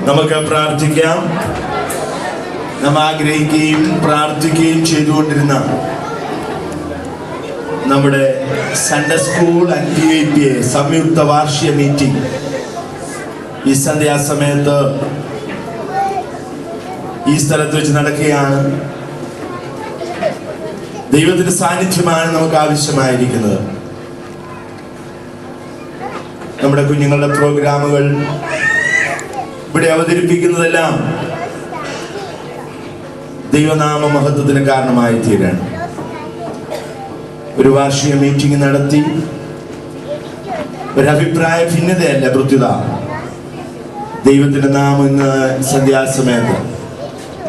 നമുക്ക് പ്രാർത്ഥിക്കാം. നാം ആഗ്രഹിക്കുകയും പ്രാർത്ഥിക്കുകയും ചെയ്തുകൊണ്ടിരുന്ന നമ്മുടെ സൺഡേ സ്കൂൾ ആൻഡ് PIPA സംയുക്ത വാർഷിക മീറ്റിംഗ് ഈ സന്ധ്യാസമയത്ത് ഈ സ്ഥലത്ത് വെച്ച് നടക്കുകയാണ്. ദൈവത്തിന്റെ സാന്നിധ്യമാണ് നമുക്ക് ആവശ്യമായിരിക്കുന്നത്. നമ്മുടെ കുഞ്ഞുങ്ങളുടെ പ്രോഗ്രാമുകൾ ഇവിടെ അവതരിപ്പിക്കുന്നതെല്ലാം ദൈവനാമ മഹത്വത്തിന് കാരണമായി തീരാണ്. ഒരു വാർഷിക മീറ്റിംഗ് നടത്തി ഒരഭിപ്രായ ഭിന്നതയല്ല പ്രത്യുത. ദൈവത്തിന്റെ നാമം ഇന്ന് സന്ധ്യാസമയത്ത്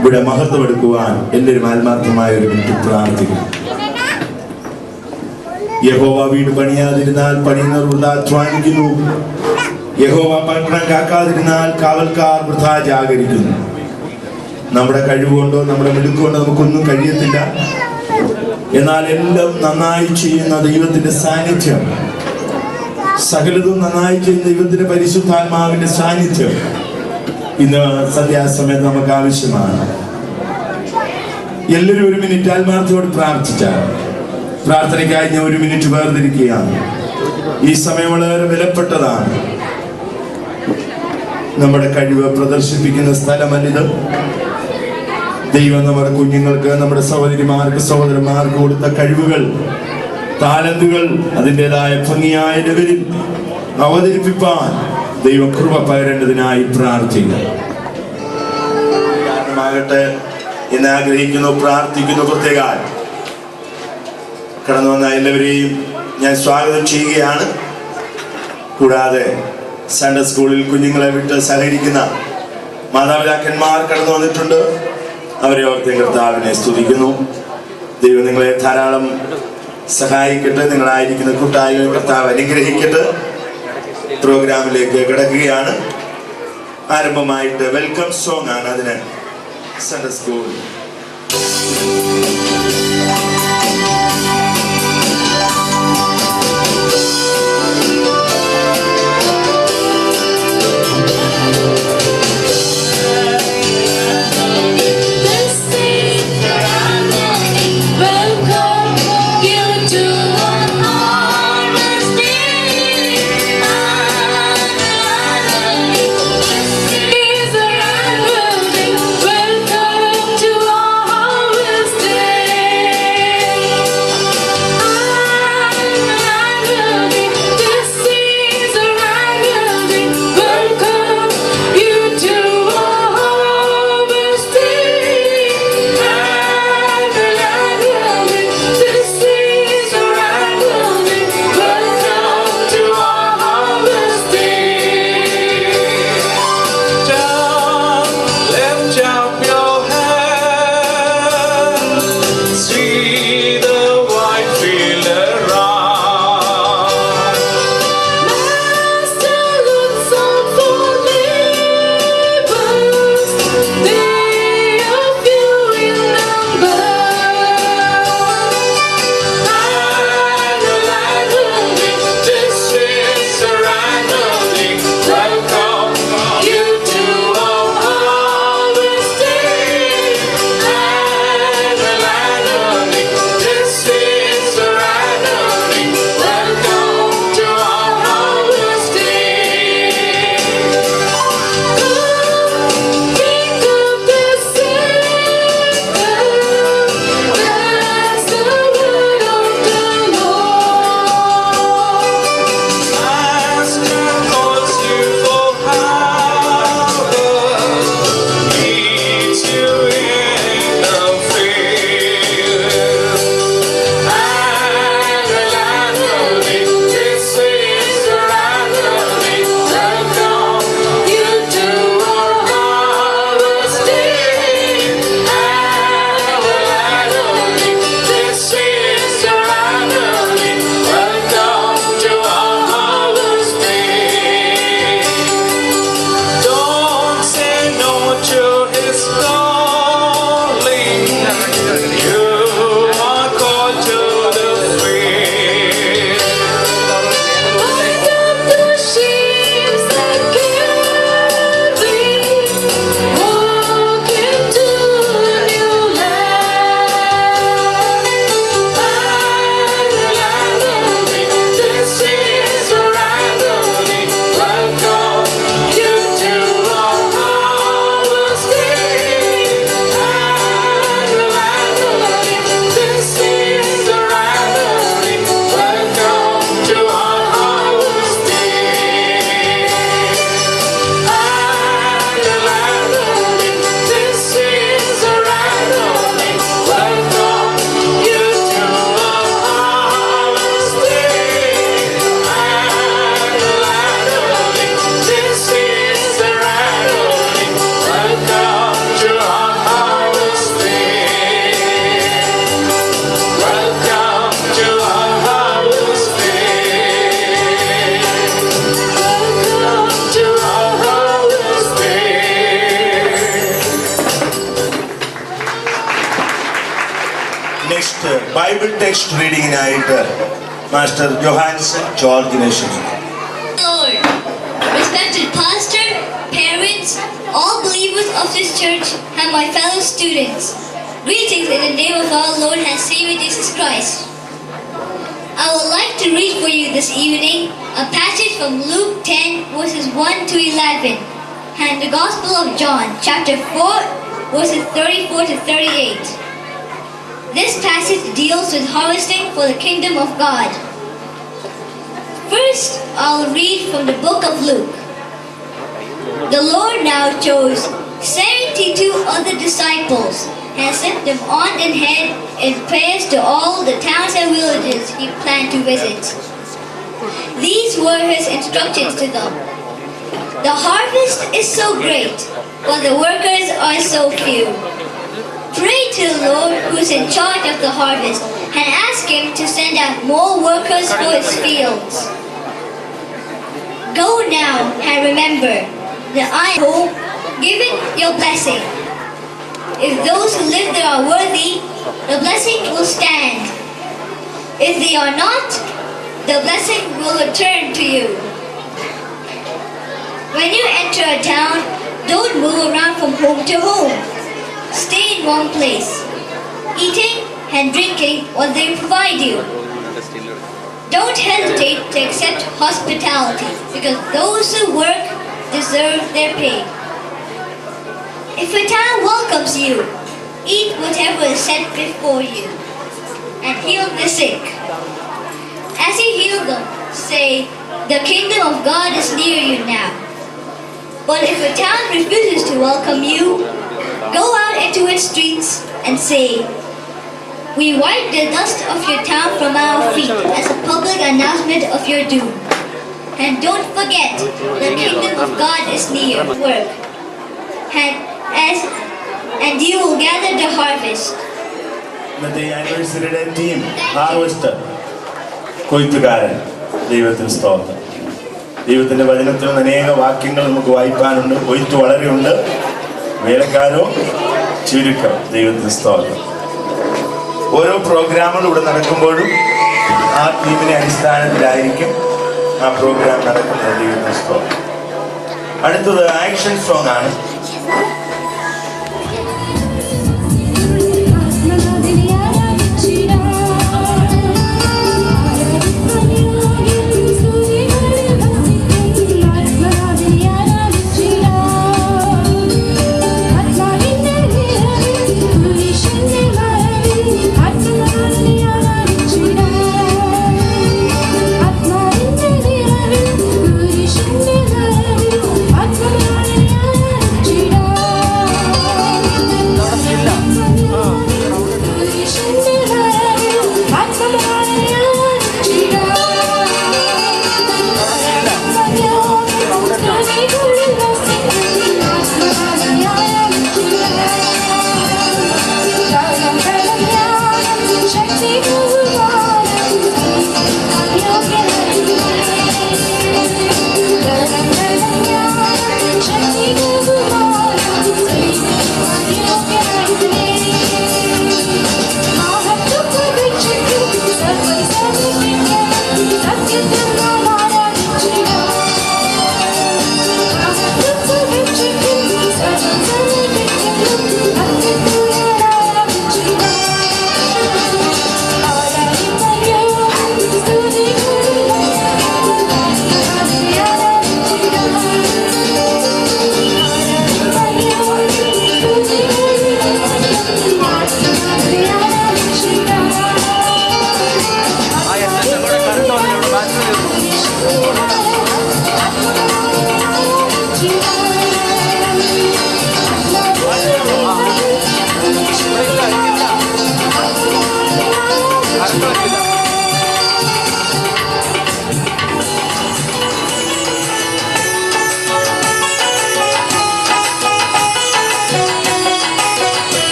ഇവിടെ മഹത്വമെടുക്കുവാൻ എല്ലാവരും ആത്മാർത്ഥമായ ഒരു മിനിറ്റ് പ്രാർത്ഥിക്കും. യഹോവ വീട് പണിയാതിരുന്നാൽ പണിയുന്നവർ വൃഥാ അധ്വാനിക്കുന്നു. യഹോവ പട്ടണം കാക്കാതിരുന്നാൽ കാവൽക്കാർ വൃഥാ ജാഗരിക്കുന്നു. നമ്മുടെ കഴിവുകൊണ്ടോ നമ്മുടെ മിടുക്കുകൊണ്ടോ നമുക്കൊന്നും കഴിയത്തില്ല. എന്നാൽ എല്ലാം നന്നായി ചെയ്യുന്ന ദൈവത്തിന്റെ സാന്നിധ്യം, സകലതും നന്നായി ചെയ്യുന്ന ദൈവത്തിന്റെ പരിശുദ്ധാത്മാവിന്റെ സാന്നിധ്യം ഇന്ന് സന്ധ്യാസമയത്ത് നമുക്ക് ആവശ്യമാണ്. എല്ലാവരും ഒരു മിനിറ്റ് ആത്മാർത്ഥയോട് പ്രാർത്ഥിച്ചാൽ പ്രാർത്ഥനയ്ക്കായി ഞാൻ ഒരു മിനിറ്റ് വേർതിരിക്കുകയാണ്. ഈ സമയം വളരെ വിലപ്പെട്ടതാണ്. നമ്മുടെ കഴിവ് പ്രദർശിപ്പിക്കുന്ന സ്ഥലമല്ലിത്. ദൈവം നമ്മുടെ കുഞ്ഞുങ്ങൾക്ക്, നമ്മുടെ സഹോദരിമാർക്ക്, സഹോദരന്മാർക്ക് കൊടുത്ത കഴിവുകൾ, താലന്തുകൾ അതിൻ്റെതായ ഭംഗിയായ ലെവലിൽ അവതരിപ്പിപ്പാൻ ദൈവം കൃപ പകരേണ്ടതിനായി പ്രാർത്ഥിക്കുക. കാരണമാകട്ടെ എന്ന് ആഗ്രഹിക്കുന്നു, പ്രാർത്ഥിക്കുന്നു. പ്രത്യേക കടന്നു വന്ന എല്ലാവരെയും ഞാൻ സ്വാഗതം ചെയ്യുകയാണ്. കൂടാതെ സൺഡേ സ്കൂളിൽ കുഞ്ഞുങ്ങളെ വിട്ട് സഹകരിക്കുന്ന മാതാപിതാക്കന്മാർ കടന്നു വന്നിട്ടുണ്ട്. അവരെ ഓർത്ത് കർത്താവിനെ സ്തുതിക്കുന്നു. ദൈവം നിങ്ങളെ ധാരാളം സഹായിക്കട്ടെ. നിങ്ങളായിരിക്കുന്ന കൂട്ടായ്മ കർത്താവ് അനുഗ്രഹിക്കട്ടെ. പ്രോഗ്രാമിലേക്ക് കിടക്കുകയാണ്. ആരംഭമായിട്ട് വെൽക്കം സോങ് ആണ് അതിന് Sunday school. Welcome to our harvest day. Bible text റീഡിങ്ങിനായിട്ട് മാസ്റ്റർ ജോഹാൻസൺ ജോർജിനെ ക്ഷണിക്കുന്നു. Lord, respected pastor, parents, all believers of this church, and my fellow students, greetings in the name of our Lord and Savior Jesus Christ. I would like to read for you this evening a passage from Luke 10 verses 1 to 11 and the Gospel of John chapter 4 verses 34 to 38. This passage deals with harvesting for the kingdom of God. First, I'll read from the book of Luke. The Lord now chose 72 other disciples and sent them on ahead in prayers to all the towns and villages he planned to visit. These were his instructions to them. The harvest is so great, but the workers are so few. Pray to the Lord who is in charge of the harvest and ask him to send out more workers for his fields. Go now and remember that I am home, giving your blessing. If those who live there are worthy, the blessing will stand. If they are not, the blessing will return to you. When you enter a town, don't move around from home to home. Stay in one place, eating and drinking what they provide you. Don't hesitate to accept hospitality, because those who work deserve their pay. If a town welcomes you, eat whatever is set before you, and heal the sick. As you heal them, say, "The kingdom of God is near you now." But if a town refuses to welcome you, go out into its streets and say, "We wipe the dust of your town from our feet as a public announcement of your doom." And don't forget, the kingdom of God is near. Work. And you will gather the harvest. ഇന്നത്തെ ഈ ആനിവേഴ്സറിയുടെ team harvester, കൊയ്ത്തുകാരൻ, ദൈവത്തിന് സ്തോത്രം. ദൈവത്തിന്റെ വചനത്തിൽ നിന്ന് അനേക വാക്യങ്ങൾ നമുക്ക് വായിക്കാനുണ്ട്. കൊയ്ത്ത് വളരെയുണ്ട്, വേലക്കാരോ ചുരുക്കം. ദൈവത്തിന് സ്തോത്രം. ഓരോ പ്രോഗ്രാമുകൾ ഇവിടെ നടക്കുമ്പോഴും ആ ടീമിന്റെ അടിസ്ഥാനത്തിലായിരിക്കും ആ പ്രോഗ്രാം നടക്കുന്നത്. ദൈവത്തിന് സ്തോത്രം. അടുത്തത് ആക്ഷൻ സോങ് ആണ്. Atma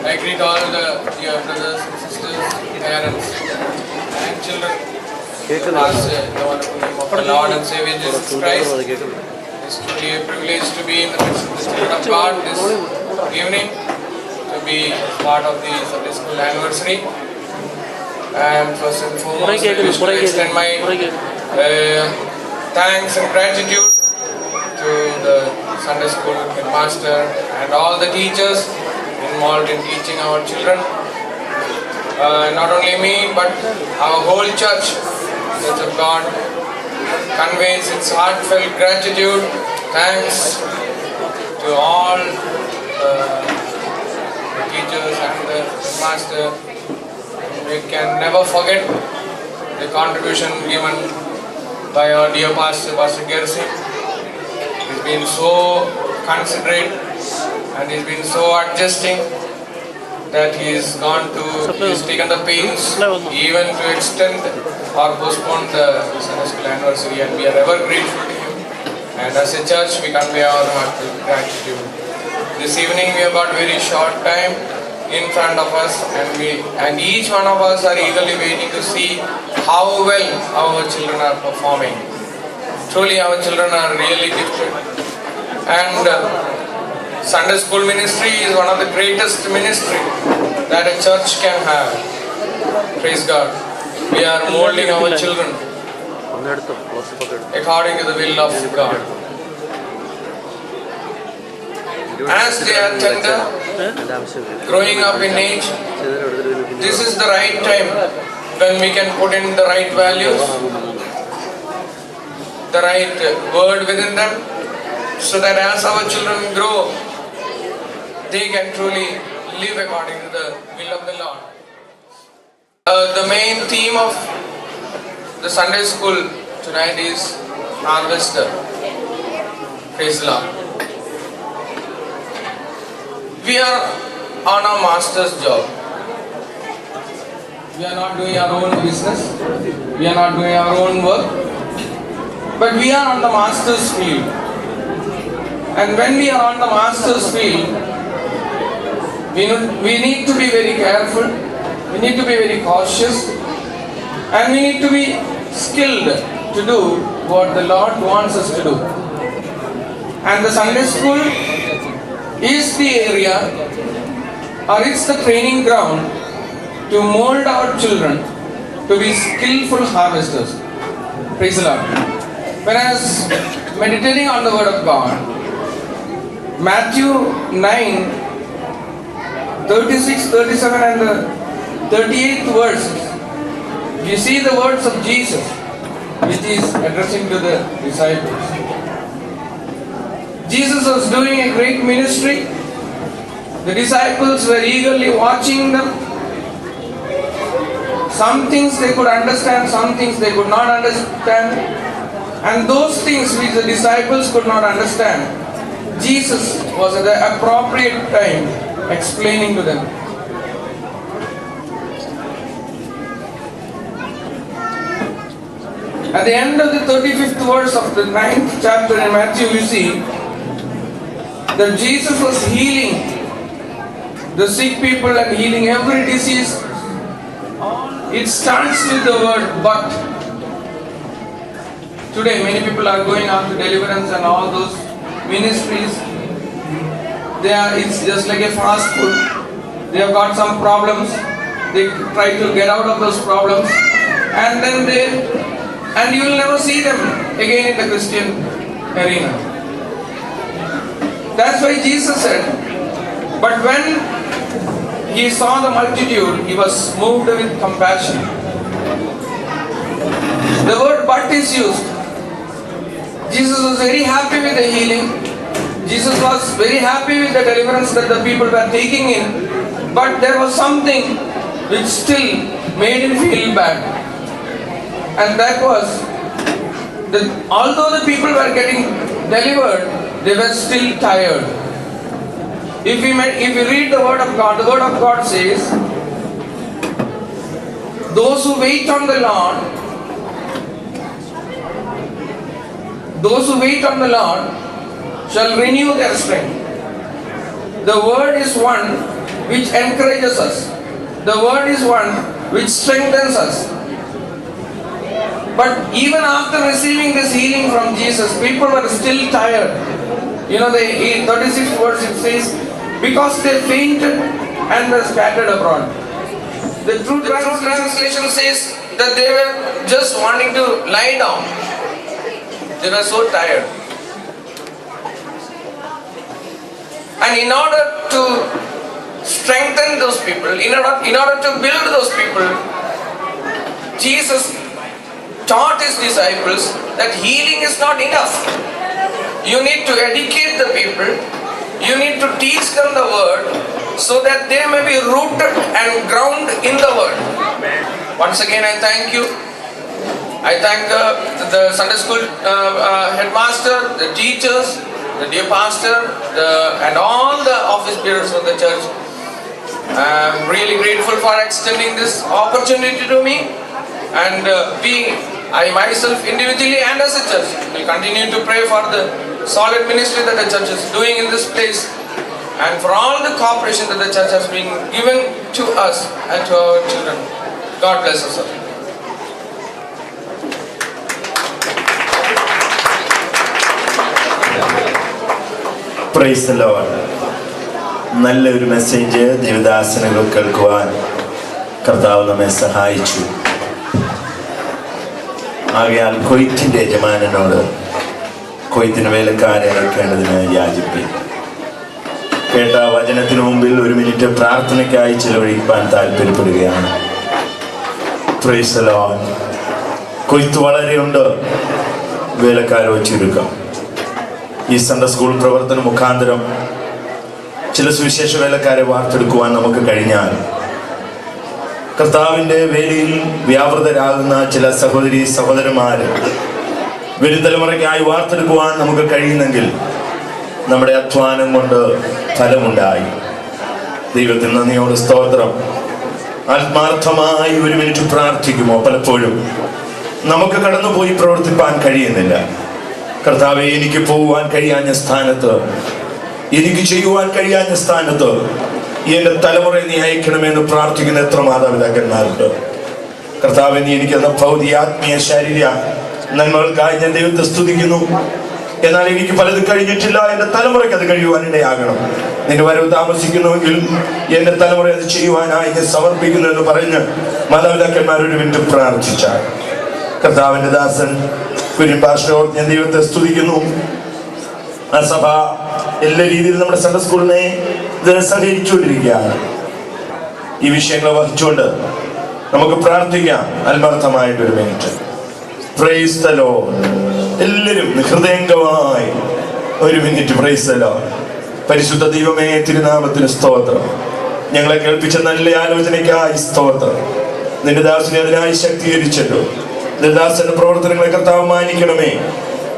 I greet all the dear brothers and sisters, parents, and children. As the wonderful name of the Lord and Savior Jesus Christ, it's truly a privilege to be in the midst of the children of God this evening, to be part of the Sunday School anniversary. And first and foremost, I wish to extend my thanks and gratitude to the Sunday School headmaster and all the teachers involved in teaching our children. Not only me, but our whole church of God conveys its heartfelt gratitude, thanks to all the teachers and the master. We can never forget the contribution given by our dear pastor, Pastor Gersi. He's been so considerate and he's been so adjusting that he's taken the pains even to extend or postpone the Sunday School anniversary, and we are ever grateful to him. And as a church, we convey our heartfelt gratitude. This evening we have got very short time in front of us, and each one of us are eagerly waiting to see how well our children are performing. Truly, our children are really gifted, and Sunday School ministry is one of the greatest ministry that a church can have. Praise God. We are molding our children according to the will of God. As they are tender, growing up in age, this is the right time when we can put in the right values, the right word within them, so that as our children grow, they can truly live according to the will of the Lord. The main theme of the Sunday School tonight is Harvester. Praise the Lord. We are on our master's job. We are not doing our own business. We are not doing our own work. But we are on the master's field. And when we are on the master's field, we need to be very careful. We need to be very cautious. And we need to be skilled to do what the Lord wants us to do. And the Sunday School is the area, or it's the training ground to mold our children to be skillful harvesters. Praise the Lord. When I was meditating on the Word of God, Matthew 9, 36, 37 and the 38th verse, you see the words of Jesus, which is addressing to the disciples. Jesus was doing a great ministry. The disciples were eagerly watching them. Some things they could understand, some things they could not understand. And those things which the disciples could not understand, Jesus was at the appropriate time explaining to them. At the end of the 35th verse of the 9th chapter in Matthew, you see that Jesus was healing the sick people and healing every disease. It starts with the word but. Today many people are going after deliverance and all those ministries. It's just like a fast food. They have got some problems. They try to get out of those problems, and then you will never see them again in the Christian arena. That's why Jesus said, but when he saw the multitude, he was moved with compassion. The word but is used. Jesus was very happy with the healing. Jesus was very happy with the deliverance that the people were taking in. But there was something which still made him feel bad. And that was that although the people were getting delivered, they were still tired. If we read the Word of God, the Word of God says, those who wait on the Lord shall renew their strength. the word is one which encourages us. The word is one which strengthens us. But even after receiving this healing from Jesus, people were still tired. You know, in 36th verse it says, because they fainted and were scattered abroad. The true translation says that they were just wanting to lie down. They were so tired. And in order to strengthen those people, in order to build those people, Jesus taught his disciples that healing is not enough. You need to educate the people. You need to teach them the word so that they may be rooted and grounded in the word. Once again, I thank you. I thank the Sunday school headmaster, the teachers, the dear pastor, and all the office bearers of the church. I am really grateful for extending this opportunity to me, and I myself individually and as a church will continue to pray for the solid ministry that the church is doing in this place, and for all the cooperation that the church has been given to us and to our children. God bless us all. Praise the Lord. നല്ലൊരു message ദേവദാസനുകൾ കേൾക്കുവാൻ കർത്താവ് നമ്മെ സഹായിച്ചു. ആകയാൽ കൊയ്ത്തിന്റെ യജമാനനോട് കൊയ്ത്തിന് വേലക്കാരെ ഇറക്കേണ്ടതിന് യാചിപ്പി. കേട്ട വചനത്തിനു മുമ്പിൽ ഒരു minute പ്രാർത്ഥനയ്ക്കായി ചിലവഴിക്കാൻ താല്പര്യപ്പെടുകയാണ്. Price the Lord. കൊയ്ത്ത് വളരെയുണ്ട്, വേലക്കാരോ ചുരുക്കം. ഈ സൺഡേ സ്കൂൾ പ്രവർത്തന മുഖാന്തരം ചില സുവിശേഷ വേലക്കാരെ വാർത്തെടുക്കുവാൻ നമുക്ക് കഴിഞ്ഞാൽ, കർത്താവിൻ്റെ വേലയിൽ വ്യാപൃതരാകുന്ന ചില സഹോദരി സഹോദരന്മാർ വരും തലമുറയ്ക്കായി വാർത്തെടുക്കുവാൻ നമുക്ക് കഴിയുന്നെങ്കിൽ നമ്മുടെ അധ്വാനം കൊണ്ട് ഫലമുണ്ടായി. ദൈവത്തിന് നന്ദിയോട് സ്തോത്രം. ആത്മാർത്ഥമായി ഒരു മിനിറ്റ് പ്രാർത്ഥിക്കുമോ? പലപ്പോഴും നമുക്ക് കടന്നുപോയി പ്രവർത്തിപ്പാൻ കഴിയുന്നില്ല. കർത്താവെ, എനിക്ക് പോകുവാൻ കഴിയാഞ്ഞ സ്ഥാനത്ത്, എനിക്ക് ചെയ്യുവാൻ കഴിയാഞ്ഞ സ്ഥാനത്ത് എൻ്റെ തലമുറയെ നീ അയക്കണമെന്ന് പ്രാർത്ഥിക്കുന്ന എത്ര മാതാപിതാക്കന്മാരുണ്ട്. കർത്താവെ, നീ എനിക്കെന്ന ഭൗതിക ആത്മീയ ശാരീരിക നന്മകൾക്കായി ഞാൻ ദൈവത്തെ സ്തുതിക്കുന്നു. എന്നാൽ എനിക്ക് പലതും കഴിഞ്ഞിട്ടില്ല, എൻ്റെ തലമുറയ്ക്ക് അത് കഴിയുവാൻ ഇടയാകണം. നിന്റെ വരവ് താമസിക്കുന്നുവെങ്കിൽ എൻ്റെ തലമുറ അത് ചെയ്യുവാനായി ഞാൻ സമർപ്പിക്കുന്നു എന്ന് പറഞ്ഞ് മാതാപിതാക്കന്മാരൊരു മിനിറ്റ് പ്രാർത്ഥിച്ചാൽ, കർത്താവിൻ്റെ ദാസൻ കുര്യൻ പാസ്റ്റർ ഞാൻ ദൈവത്തെ സ്തുതിക്കുന്നു. ആ സഭ എല്ലാ രീതിയിലും നമ്മുടെ സൺഡേ സ്കൂളിനെ സഹകരിച്ചുകൊണ്ടിരിക്കുകയാണ്. ഈ വിഷയങ്ങളെ വഹിച്ചുകൊണ്ട് നമുക്ക് പ്രാർത്ഥിക്കാം ആത്മാർത്ഥമായിട്ടൊരു മിനിറ്റ്. Price the Lord. എല്ലാവരും ഹൃദയംഗമായി ഒരു മിനിറ്റ് പ്രൈസ് ദി ലോർഡ്. പരിശുദ്ധ ദൈവമേ, തിരുനാമത്തിന് സ്തോത്രം. ഞങ്ങളെ കേൾപ്പിച്ച നല്ല ആലോചനയ്ക്കായി സ്തോത്രം. നിന്റെ ദാസനെ അതിനായി ശക്തീകരിച്ചല്ലോ. നിന്റെ ദാസന്റെ പ്രവർത്തനങ്ങളെ കർത്താവ് മാനിക്കണമേ.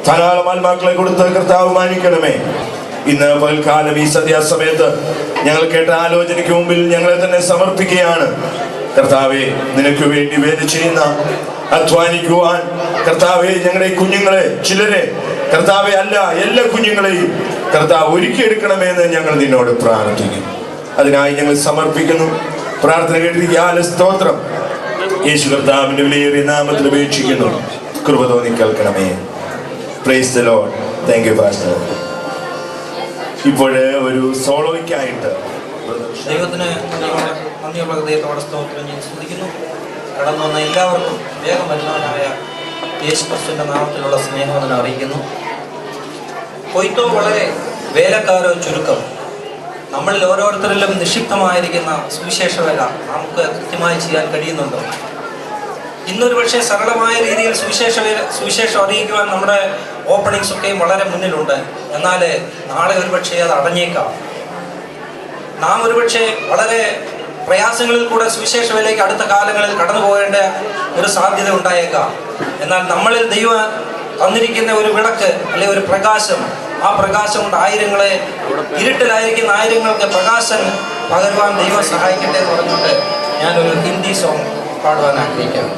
ധാരാളം ആത്മാക്കളെ കൊടുത്ത് കർത്താവ് മാനിക്കണമേ. ഇന്ന് പകൽക്കാലം ഈ സന്ധ്യാസമയത്ത് ഞങ്ങൾ കേട്ട ആലോചനയ്ക്ക് മുമ്പിൽ ഞങ്ങളെ തന്നെ സമർപ്പിക്കുകയാണ്. കർത്താവെ, നിനക്ക് വേണ്ടി വേല ചെയ്യുന്ന, അധ്വാനിക്കുവാൻ കർത്താവെ ഞങ്ങളുടെ കുഞ്ഞുങ്ങളെ, ചിലരെ കർത്താവെ അല്ല എല്ലാ കുഞ്ഞുങ്ങളെയും കർത്താവ് ഒരുക്കിയെടുക്കണമെന്ന് ഞങ്ങൾ നിന്നോട് പ്രാർത്ഥിക്കുന്നു. അതിനായി ഞങ്ങൾ സമർപ്പിക്കുന്നു. പ്രാർത്ഥന കേട്ടിരിക്കാൻ സ്തോത്രം. യേശു കർത്താവിന്റെ വിലയേറിയ നാമത്തിൽ അപേക്ഷിക്കുന്നു. കൃപ തോന്നി കേൾക്കണമേ. Price the Lord. Thank you pastor. ഇപ്പോൾ ഒരു സോളോയ്ക്കായിട്ട് ദൈവത്തിന് നന്ദിയുള്ള ഹൃദയത്തോടെ സ്തോത്രം ഞാൻ സ്തുതിക്കുന്നു. കടന്നു വന്ന എല്ലാവർക്കും വേഗം വരുന്നവനായ യേശു ക്രിസ്തുവിൻ്റെ നാമത്തിലുള്ള സ്നേഹം അറിയിക്കുന്നു. കൊയ്ത്തോ വളരെ, വേലക്കാരോ ചുരുക്കം. നമ്മളിൽ ഓരോരുത്തരിലും നിക്ഷിപ്തമായിരിക്കുന്ന സുവിശേഷ വേല നമുക്ക് കൃത്യമായി ചെയ്യാൻ കഴിയുന്നുണ്ടോ? ഇന്നൊരു പക്ഷേ സരളമായ രീതിയിൽ സുവിശേഷം അറിയിക്കുവാൻ നമ്മുടെ ഓപ്പണിങ്സ് ഒക്കെയും വളരെ മുന്നിലുണ്ട്. എന്നാൽ നാളെ ഒരുപക്ഷെ അത് അടഞ്ഞേക്കാം. നാം ഒരുപക്ഷെ വളരെ പ്രയാസങ്ങളിൽ കൂടെ സുവിശേഷ വേലയ്ക്ക് അടുത്ത കാലങ്ങളിൽ കടന്നു പോകേണ്ട ഒരു സാധ്യത ഉണ്ടായേക്കാം. എന്നാൽ നമ്മളിൽ ദൈവം തന്നിരിക്കുന്ന ഒരു വിളക്ക്, അല്ലെ ഒരു പ്രകാശം, ആ പ്രകാശം കൊണ്ട് ആയിരങ്ങളെ, ഇരുട്ടിലായിരിക്കുന്ന ആയിരങ്ങൾക്ക് പ്രകാശം പകരുവാൻ ദൈവം സഹായിക്കട്ടെ എന്ന് പറഞ്ഞിട്ട് ഞാനൊരു ഹിന്ദി സോങ് പാടുവാൻ ആഗ്രഹിക്കാം.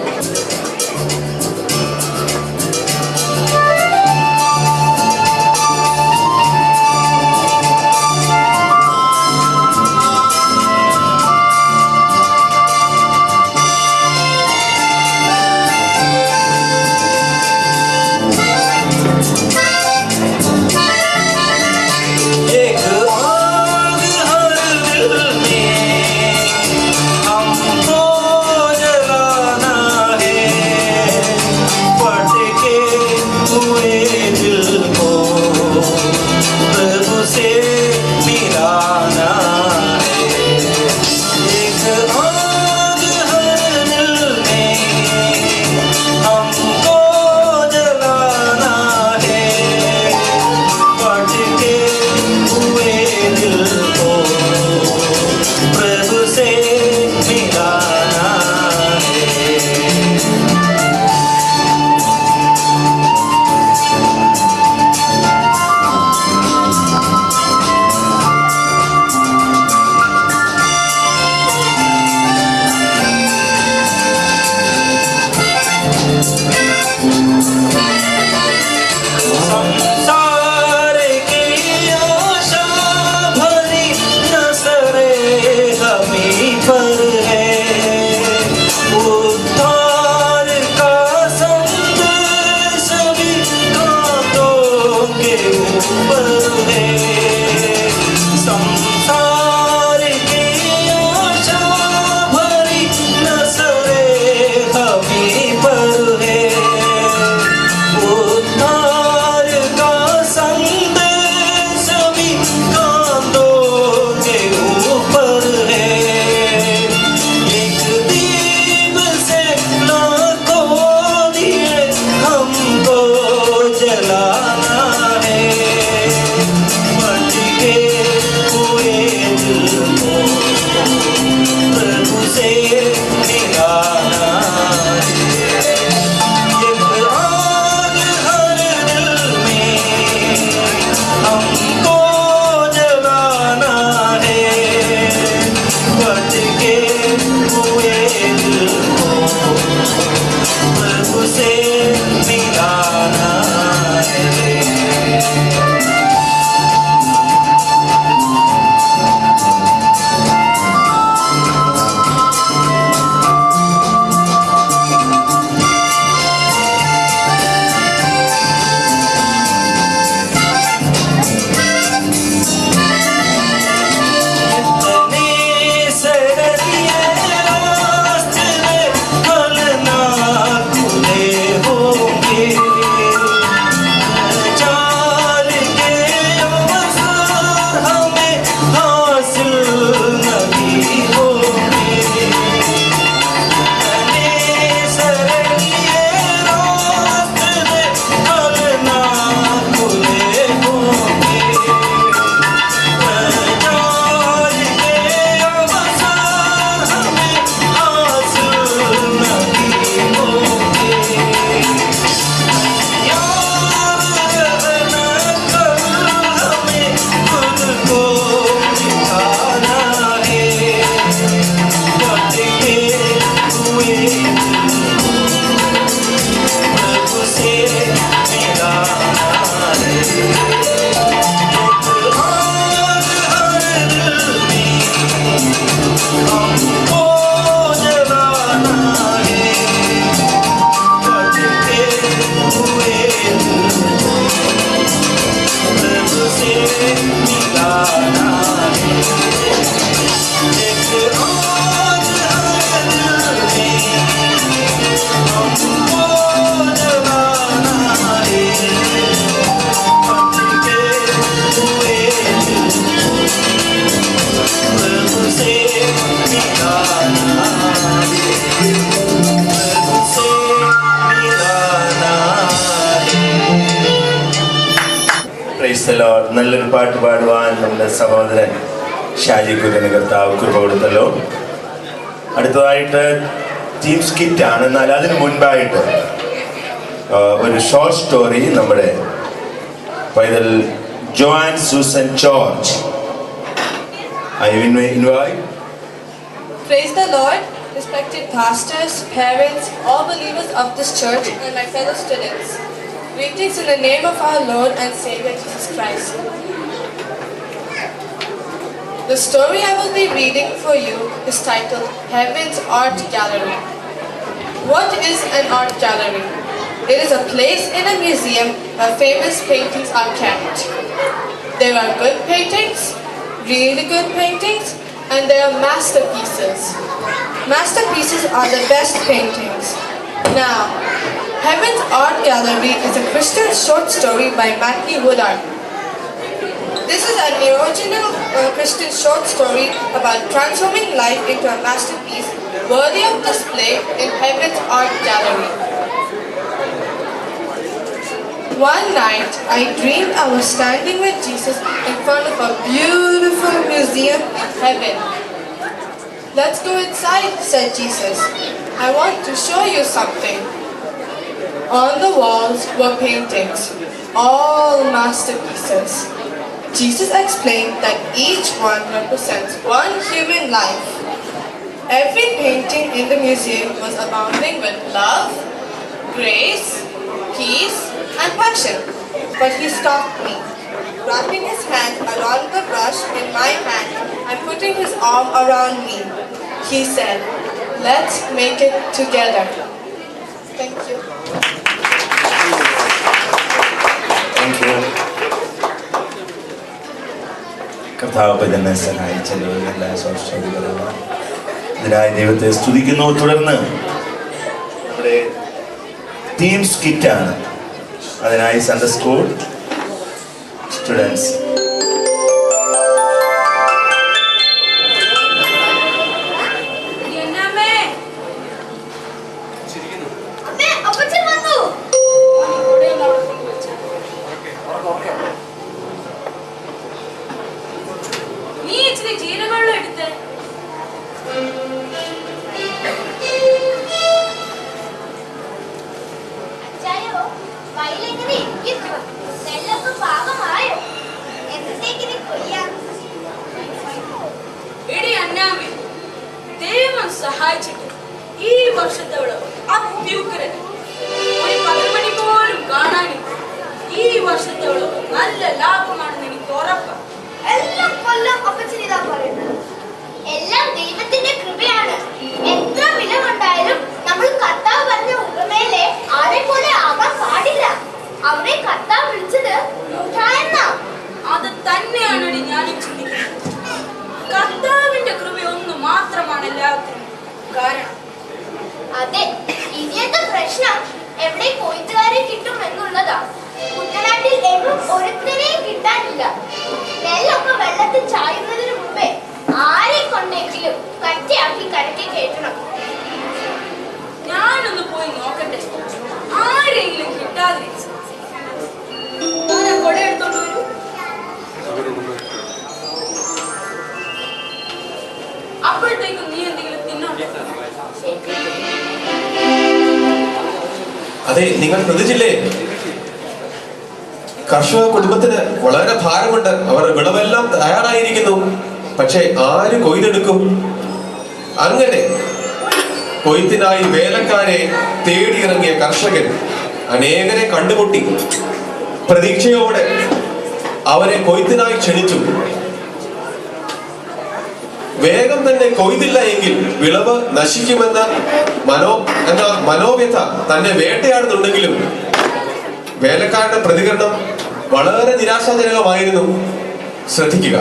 നല്ലൊരു പാട്ട് പാടുവാൻ നമ്മുടെ സഹോദരൻ ഷാജി കുര്യന് കർത്താവ് കൃപ കൊടുത്തല്ലോ. അടുത്തതായിട്ട് ടീം സ്കിറ്റാണ്. എന്നാൽ അതിന് മുൻപായിട്ട് ഒരു ഷോർട്ട് സ്റ്റോറി നമ്മുടെ പൈതൽ John Susan George. I invite. Praise the Lord, respected pastors, parents, all believers of this church, and my fellow students. Greetings in the name of our Lord and Savior Jesus Christ. The story I will be reading for you is titled Heaven's Art Gallery. What is an art gallery? It is a place in a museum where famous paintings are kept. There are good paintings, really good paintings, and there are masterpieces. Masterpieces are the best paintings. Now, Heaven's Art Gallery is a Christian short story by Matthew Woodard. This is an original Christian short story about transforming life into a masterpiece worthy of display in Heaven's Art Gallery. One night, I dreamed I was standing with Jesus in front of a beautiful museum in heaven. "Let's go inside," said Jesus. "I want to show you something." On the walls were paintings, all masterpieces. Jesus explained that each one represents one human life. Every painting in the museum was abounding with love, grace, peace, and passion. But he stopped me, wrapping his hand around the brush in my hand and putting his arm around me. He said, "Let's make it together." Thank you. Thank you. കർത്താവ് തന്നെ സഹായിച്ചല്ലോ. എല്ലാ സൗഷ്ഠ്യങ്ങളും ഇതിനായി ദൈവത്തെ സ്തുതിക്കുന്നു. തുടർന്ന് നമ്മുടെ team സ്കിറ്റാണ്. അതിനായി Sunday school students. സഹായിച്ചിട്ട് ഈ വർഷത്തോളം അത്യുഗ്രൻ ഒരു 10 മണി പോലും കാണാനില്ല. ഈ വർഷത്തോളം നല്ല ലാഭമാണെന്ന് എനിക്ക് ഉറപ്പാണ്. എല്ലാം കൊല്ലം അപ്പച്ചനിതാ പറയുന്നത്. എല്ലാം ദൈവത്തിന്റെ കൃപയാണ്. എത്ര വില കൊണ്ടായാലും നമ്മൾ കർത്താവ് പറഞ്ഞ ഉപമയിലെ ആരെ പോലെ ആകാൻ പാടില്ല. അവരെ കർത്താവ് വിളിച്ചത് മുഠായെന്നാ. അത് തന്നെയാണ് ഞാനും ചിന്തിക്കുന്നത്. കർത്താവിന്റെ കൃപ ഒന്ന് മാത്രമാണ് എല്ലാവർക്കും കാരണം. അതെ, ഇനിയത്തെ പ്രശ്നം എവിടെ കൊയ്ത്തുകാരെ കിട്ടും എന്നുള്ളതാ. കുട്ടനാട്ടിൽ എങ്ങും ഒരുത്തരെയും കിട്ടാനില്ല. നെല്ലൊക്കെ വെള്ളത്തിൽ ചായുന്നതിന് മുമ്പേ ആരെ കൊണ്ടെങ്കിലും കറ്റയാക്കി കരയ്ക്ക് കയറ്റണം. ഞാനൊന്ന് പോയി നോക്കട്ടെ, ആരെങ്കിലും കിട്ടാതെ. ഞാൻ കൊട എടുത്തോണ്ട് വരൂ. അപ്പോഴത്തേക്കും നീ എന്തെങ്കിലും തിന്നോട്ടെ. അതെ, നിങ്ങൾ ശ്രദ്ധിച്ചില്ലേ? കർഷക കുടുംബത്തിന് വളരെ ഭാരമുണ്ട്. അവർ വിളവെല്ലാം തയ്യാറായിരിക്കുന്നു. പക്ഷെ ആര് കൊയ്തെടുക്കും? അങ്ങനെ കൊയ്ത്തിനായി വേലക്കാരെ തേടിയിറങ്ങിയ കർഷകൻ അനേകരെ കണ്ടുമുട്ടി. പ്രതീക്ഷയോടെ അവരെ കൊയ്ത്തിനായി ക്ഷണിച്ചു. വേഗം തന്നെ കൊയ്തില്ല എങ്കിൽ വിളവ് നശിക്കുമെന്ന മനോവ്യഥ തന്നെ വേട്ടയാടുന്നുണ്ടെങ്കിലും വേലക്കാരുടെ പ്രതികരണം വളരെ നിരാശാജനകമായിരുന്നു. ശ്രദ്ധിക്കുക.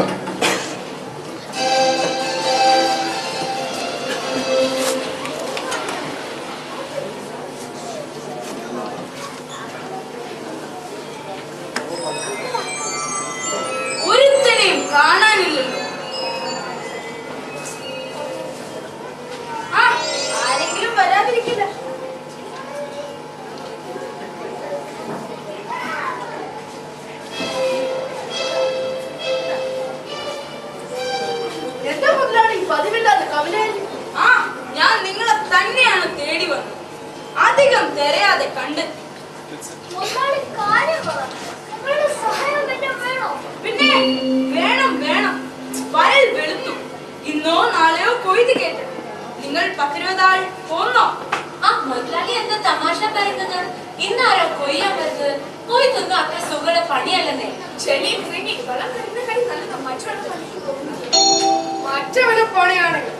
ഒരുത്തനെയും കാണാനില്ലല്ലോ. ആരെങ്കിലും വരാതിരിക്കില്ല. മൗലാലി, ആ ഞാൻ നിങ്ങളെ തന്നെയാണ് തേടി വന്നത്. അധികം തിരയാതെ കണ്ടെത്തി. പിന്നെ വേണം വേണം. വയൽ വെളുത്തു. ഇന്നോ നാളെയോ കൊയ്ത് കേട്ടു. നിങ്ങൾ 10-20 ആൾ പോന്നോ? ആ മുതലാളി എന്താ തമാശ പറയുന്നത്? ഇന്നാരോ കൊയ്യാൻ വരുന്നത്? കൊയ്തൊന്നും അത്ര സുഖമുള്ള പണിയല്ലെന്നേ. ചെളി നീങ്ങി വെള്ളം കരുന്ന കടി നല്ലത് മറ്റവരെ പണിയാണെങ്കിൽ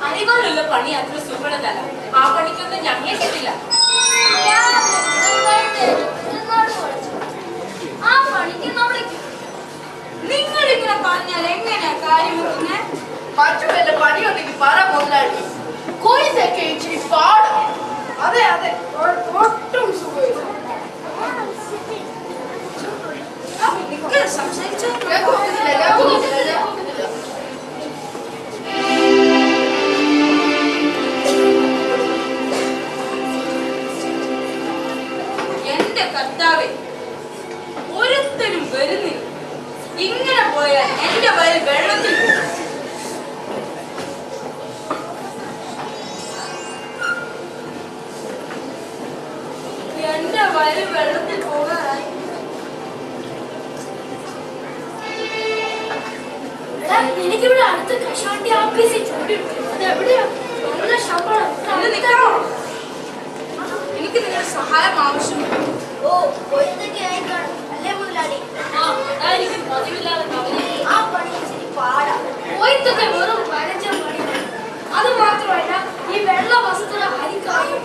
അറിവാനുള്ള പണി അത്ര സുഖമുള്ളതല്ല. ആ പണിക്കൊന്നും ഞങ്ങളെ കിട്ടില്ല. ആ പണിക്ക് നമ്മളെ നിങ്ങൾ ഇങ്ങനെ പറഞ്ഞാൽ എങ്ങനെയാ കാര്യം വെക്കുന്നേ? മറ്റു വല്ല പണിയുണ്ടെങ്കിൽ പറ മുതലാളി. കൊയ്തൊക്കെ ഇച്ചിരി പാടും. അതെ അതെ, ഒട്ടും സുഖമില്ല. നിങ്ങൾ സംസാരിച്ചാൽ കേൾക്കുന്നില്ല. എന്റെ കർത്താവേ, ഒരുത്തനും വരുന്നില്ല. ഇങ്ങനെ പോയാൽ എന്റെ വയൽ വെള്ളത്തിൽ പോകും. എന്റെ വയൽ വെള്ളത്തിൽ പോകാനായി. എനിക്കിവിടെ അടുത്ത് കശാണ്ടി ഓഫീസിൽ ജോലിയുണ്ട്. അത് എവിടെയാ? നല്ല ശമ്പളം. ഇത് നിൽക്കണോ? എനിക്ക് നിങ്ങളുടെ സഹായം ആവശ്യമുണ്ട്. ഓ, കൊയ്ത്തൊക്കെ ആയി കാണും അല്ലേ മുതലാളി? ആ അതായിരിക്കും പതിവില്ലാതെ കവലി. ആ പണി ഇച്ചിരി പാടാ. കൊയ്ത്തൊക്കെ വെറും 15 പണി. അത് മാത്രമല്ല, ഈ വെള്ള വസ്തുത അരിക്കായും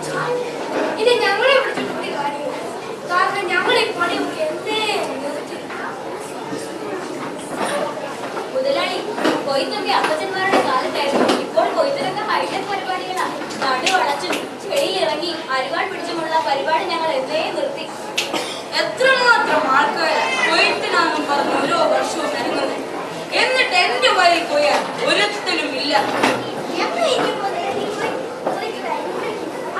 ഇനി ഞങ്ങളെ വിളിച്ചിട്ട് ഒരു കാര്യമില്ല. കാരണം ഞങ്ങൾ ഈ പണിയൊക്കെ എന്നേ നിർത്തി. മുതലാളി, കൊയ്ത്തൊക്കെ അപ്പച്ചന്മാരുടെ കാലത്തായിരുന്നു. ഇപ്പോൾ കൊയ്ത്തിലൊക്കെ ഹൈടെക് പരിപാടികളാണ്. നടു അടച്ചും ചെടിയിലിറങ്ങി അരിവാൾ പിടിച്ചുമുള്ള പരിപാടി ഞങ്ങൾ എന്നേ നിർത്തി. എത്രമാത്രം ആൾക്കാരെ കൊയ്ത്തിനാന്നും പറഞ്ഞ് ഓരോ വർഷവും വരുന്നത്. എന്നിട്ട് എന്റെ വയലിൽ പോയാൽ ഒരുത്തനും ഇല്ല. ഞങ്ങൾ ഇനി മുതലാളി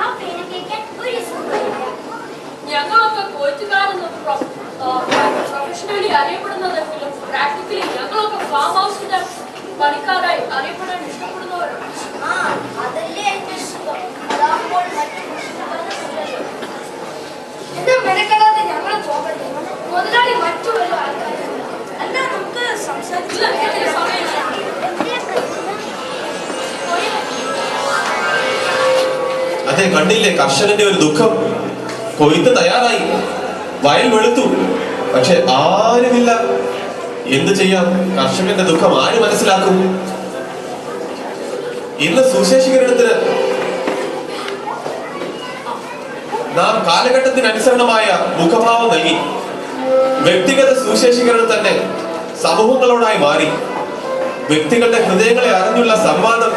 ആ പേര് കേൾക്കാൻ ഒരു സുഖമില്ല. ഞങ്ങളൊക്കെ കൊയ്ത്തുകാരെന്ന് പ്രൊഫഷണലി അറിയപ്പെടുന്നതെങ്കിലും പ്രാക്ടിക്കലി ഞങ്ങളൊക്കെ ഫാം ഹൗസിന്റെ പണിക്കാരായി അറിയപ്പെടാൻ ഇഷ്ടപ്പെടുന്നവരാണ്. ആ, അതല്ലേ എന്റെ സുഖം. അതാകുമ്പോൾ മറ്റു പ്രശ്നങ്ങളൊന്നുമില്ലല്ലോ. എന്താ മെനക്കെടാതെ ഞങ്ങളെ പോകട്ടെ. മുതലാളി മറ്റു വല്ല ആൾക്കാരും അല്ല, നമുക്ക് സംസാരിച്ചില്ല. ഇല്ല, ഇതിന് സമയമില്ല. അതെ, കണ്ടില്ലേ കർഷകന്റെ ഒരു ദുഃഖം. കൊയ്ത്ത് തയ്യാറായി, വയൽ വെളുത്തു, പക്ഷെ ആരുമില്ല. എന്ത് ചെയ്യാം? കർഷകന്റെ ദുഃഖം ആര് മനസ്സിലാക്കും? ഇന്ന് സുശേഷീകരണത്തിന് നാം കാലഘട്ടത്തിനനുസരണമായ മുഖഭാവം നൽകി. വ്യക്തിഗത സുശേഷീകരണം തന്നെ സമൂഹങ്ങളോടായി മാറി. വ്യക്തികളുടെ ഹൃദയങ്ങളെ അറിഞ്ഞുള്ള സംവാദം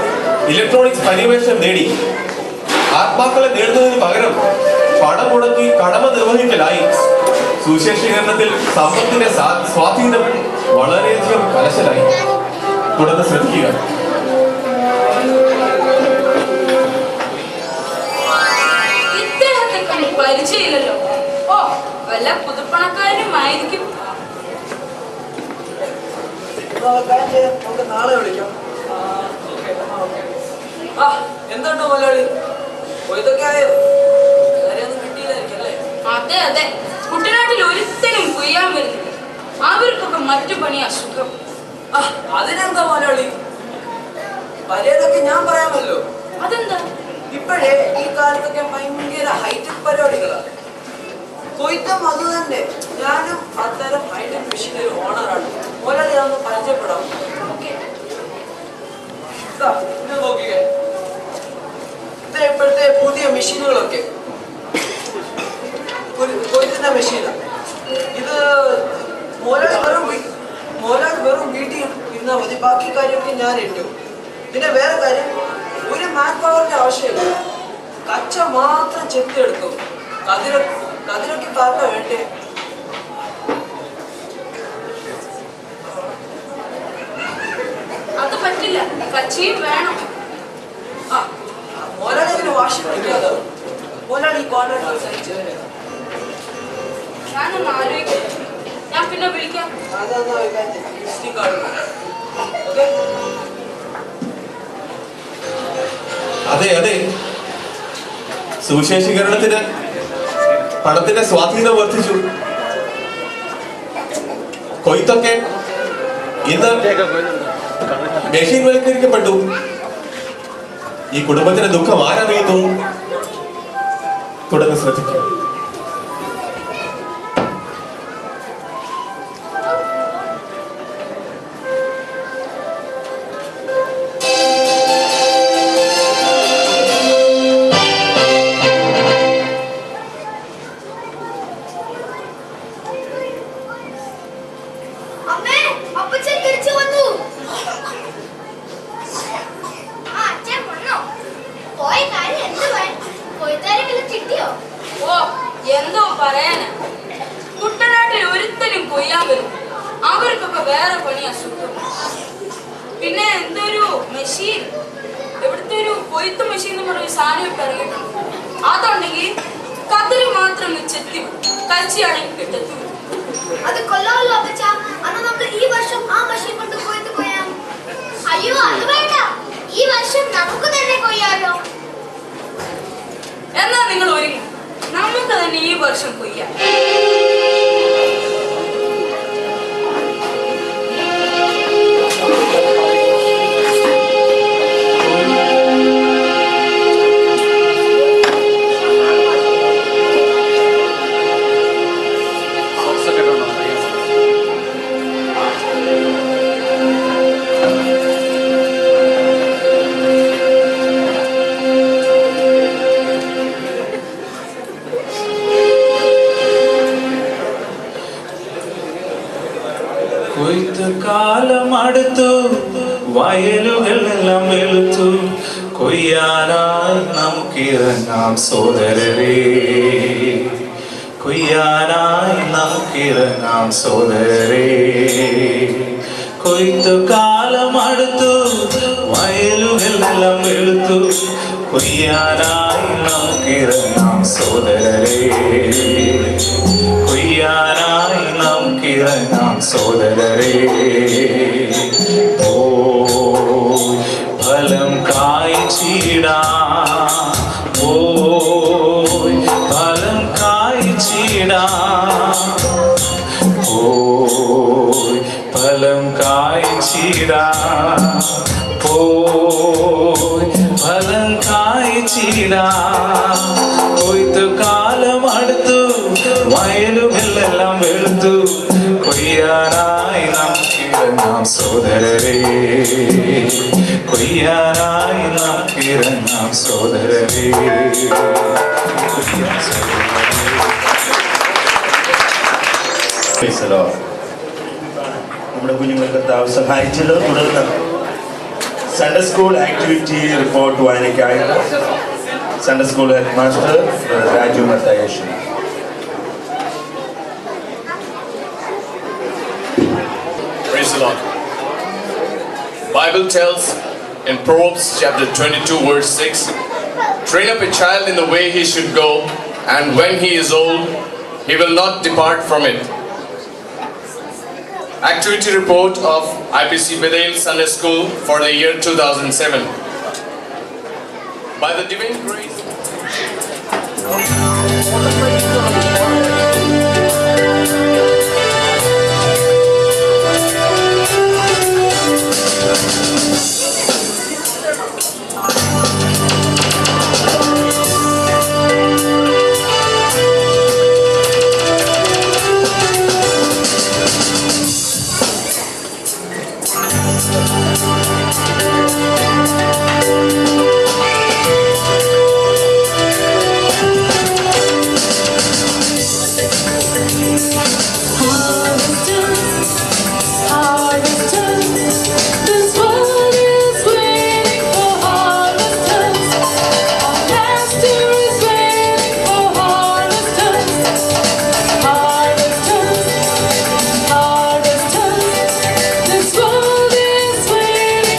ഇലക്ട്രോണിക്സ് പരിവേഷം നേടി. ആത്മാക്കളെ നേടുന്നതിന് പകരം പണം മുടക്കി കടമ നിർവഹിക്കലായി. സുശേഷീകരണത്തിൽ സമ്പത്തിന്റെ സ്വാധീനം വളരെയധികം കലശലായി. തുടർന്ന് ശ്രദ്ധിക്കുക. ഇദ്ദേഹത്തെ കണ്ട് പരിചയമില്ലല്ലോ. ഓ, വല്ല പുതുപ്പണക്കാരനുമായിരിക്കും. നമുക്ക് നാളെ വിളിക്കാം. ആ, എന്തുണ്ടോ മലയാളി? ഇതൊക്കെ ആയോ? കാര്യമൊന്നും കിട്ടിയില്ലായിരിക്കും അല്ലേ? അതെ അതെ, കുട്ടനാട്ടിൽ ഒരുത്തനും കൊയ്യാൻ വരുന്നില്ല. അവർക്കൊക്കെ മറ്റു പണിയാ സുഖം. ആ, അതിനെന്താ മലയാളി? പഴയതൊക്കെ ഞാൻ പറയാമല്ലോ. അതെന്താ? ഇപ്പോഴേ ഈ കാലത്തൊക്കെ ഭയങ്കര ഹൈടെക് പരിപാടികളാണ്. കൊയ്ത്തും അത് തന്നെ. ഞാനും അത്തരം ഹൈടെക് മെഷീനറി ഓണറാണ്. മലയാളി അതൊന്ന് പരിചയപ്പെടാം. നോക്കിക്കേ, ഇപ്പോഴത്തെ പുതിയ മെഷീനുകളൊക്കെ കൊയ്ത്തിന്റെ മെഷീനാണ്. ഇത് മോലാൽ വെറും വീട്ടിൽ ഇരുന്നാൽ മതി. ബാക്കി കാര്യമൊക്കെ ഞാൻ ഏറ്റു. പിന്നെ വേറെ കാര്യം, ഒരു മാൻ പവറിന്റെ ആവശ്യമില്ല. കച്ച മാത്രം ചെത്തിയെടുക്കും. കതിരൊക്കെ പാർക്ക വേണ്ടേ? അത് പറ്റില്ല, കച്ചിയും വേണം. ആ, മോലാളി ഇതിന് വാശി പിടിക്കാതെ. മോലാളി ഈ കോൺട്രാക്ട് സഹിച്ചു. ഞാനൊന്ന് ആലോചിക്കാം. ഞാൻ പിന്നെ വിളിക്കാം. അതൊന്നും വിസിറ്റിംഗ് കാർഡ്. ഓക്കെ. അതെ, സുവിശേഷീകരണത്തിന് പണത്തിന്റെ സ്വാധീനം വർദ്ധിച്ചു. കൊയ്ത്തൊക്കെ ഇന്ന് മെഷീൻവൽക്കരിക്കപ്പെട്ടു. ഈ കുടുംബത്തിന്റെ ദുഃഖം ആരറിയുന്നു? തുടർന്ന് ശ്രദ്ധിക്കുക. അമ്മേ, അപ്പച്ചൻ തിരിച്ചു വന്നു. ആ, അച്ഛൻ വന്നോ? പോയ കാര്യം എന്തുവായി? കൊയ്ത്താരെങ്കിലും കിട്ടിയോ? ഓ, എന്തോ പറയാനാ. കുട്ടനാട്ടിൽ ഒരുത്തനും കൊയ്യാൻ വരും. അവർക്കൊക്കെ വേറെ പണിയാ സുഖം. പിന്നെ എന്തൊരു മെഷീൻ, ഇവിടുത്തെ ഒരു കൊയ്ത്ത് മെഷീൻ എന്ന് പറഞ്ഞ സാധനം ഇപ്പൊ ഇറങ്ങിയിട്ടുണ്ട്. അതുണ്ടെങ്കിൽ കതിര് മാത്രം ചെത്തി കച്ചിയാണെങ്കിൽ കിട്ടത്തു. അത് കൊള്ളാമല്ലോ അപ്പച്ച. അന്ന് നമുക്ക് ഈ വർഷം ആ മെഷീൻ കൊണ്ട് കൊയ്ത്ത് കൊയ്യാം. അയ്യോ, അത് വേണ്ട. ഈ വർഷം നമുക്ക് തന്നെ കൊയ്യാലോ. എന്നാ നിങ്ങൾ ഒരുങ്ങി, നമുക്ക് തന്നെ ഈ വർഷം കൊയ്യാം. കൊയ്ത്ത് കാലം അടുത്തു, വയലുകളെല്ലാം വെളുത്തു, കൊയ്യാനായി നമുക്കിറങ്ങാം സോദരരേ, കൊയ്യാനായി നമുക്കിറങ്ങാം സോദരരേ. കൊയ്ത്ത് കാലം അടുത്തു, വയലുകളെല്ലാം വെളുത്തു, കൊയ്യാനായി നമുക്കിറങ്ങാം സോദരരേ, കൊയ്യാനായി നമുക്കിറങ്ങാം സോദരരേ. ഓ ഫലം കായ്ച്ചിടാം, ഓ ഫലം കായ്ച്ചിടാം, ഓ ഫലം കായ്ച്ചിടാം, ഓ ഫലം കായ്ച്ചിടാം. കൊയ്ത്ത് കാലം അടുത്തു, വയലുമെല്ലാം വെളുത്തു, കൊയ്യാനായി നമുക്കിറങ്ങാം സോദരരേ, കൊയ്യാനായി നമുക്കിറങ്ങാം സോദരരേ. നമ്മുടെ കുഞ്ഞുങ്ങൾക്ക് കർത്താവ് സഹായിച്ചല്ലോ. തുടർന്ന് സൺഡേ സ്കൂൾ ആക്ടിവിറ്റി റിപ്പോർട്ട് വായനയ്ക്കായിട്ട് Sunday school head master Raju Mathayesh. Praise the Lord. Bible tells in Proverbs chapter 22 verse 6, train up a child in the way he should go, and when he is old, he will not depart from it. Activity report of IPC Bethel Sunday School for the year 2007. By the divine grace This world is waiting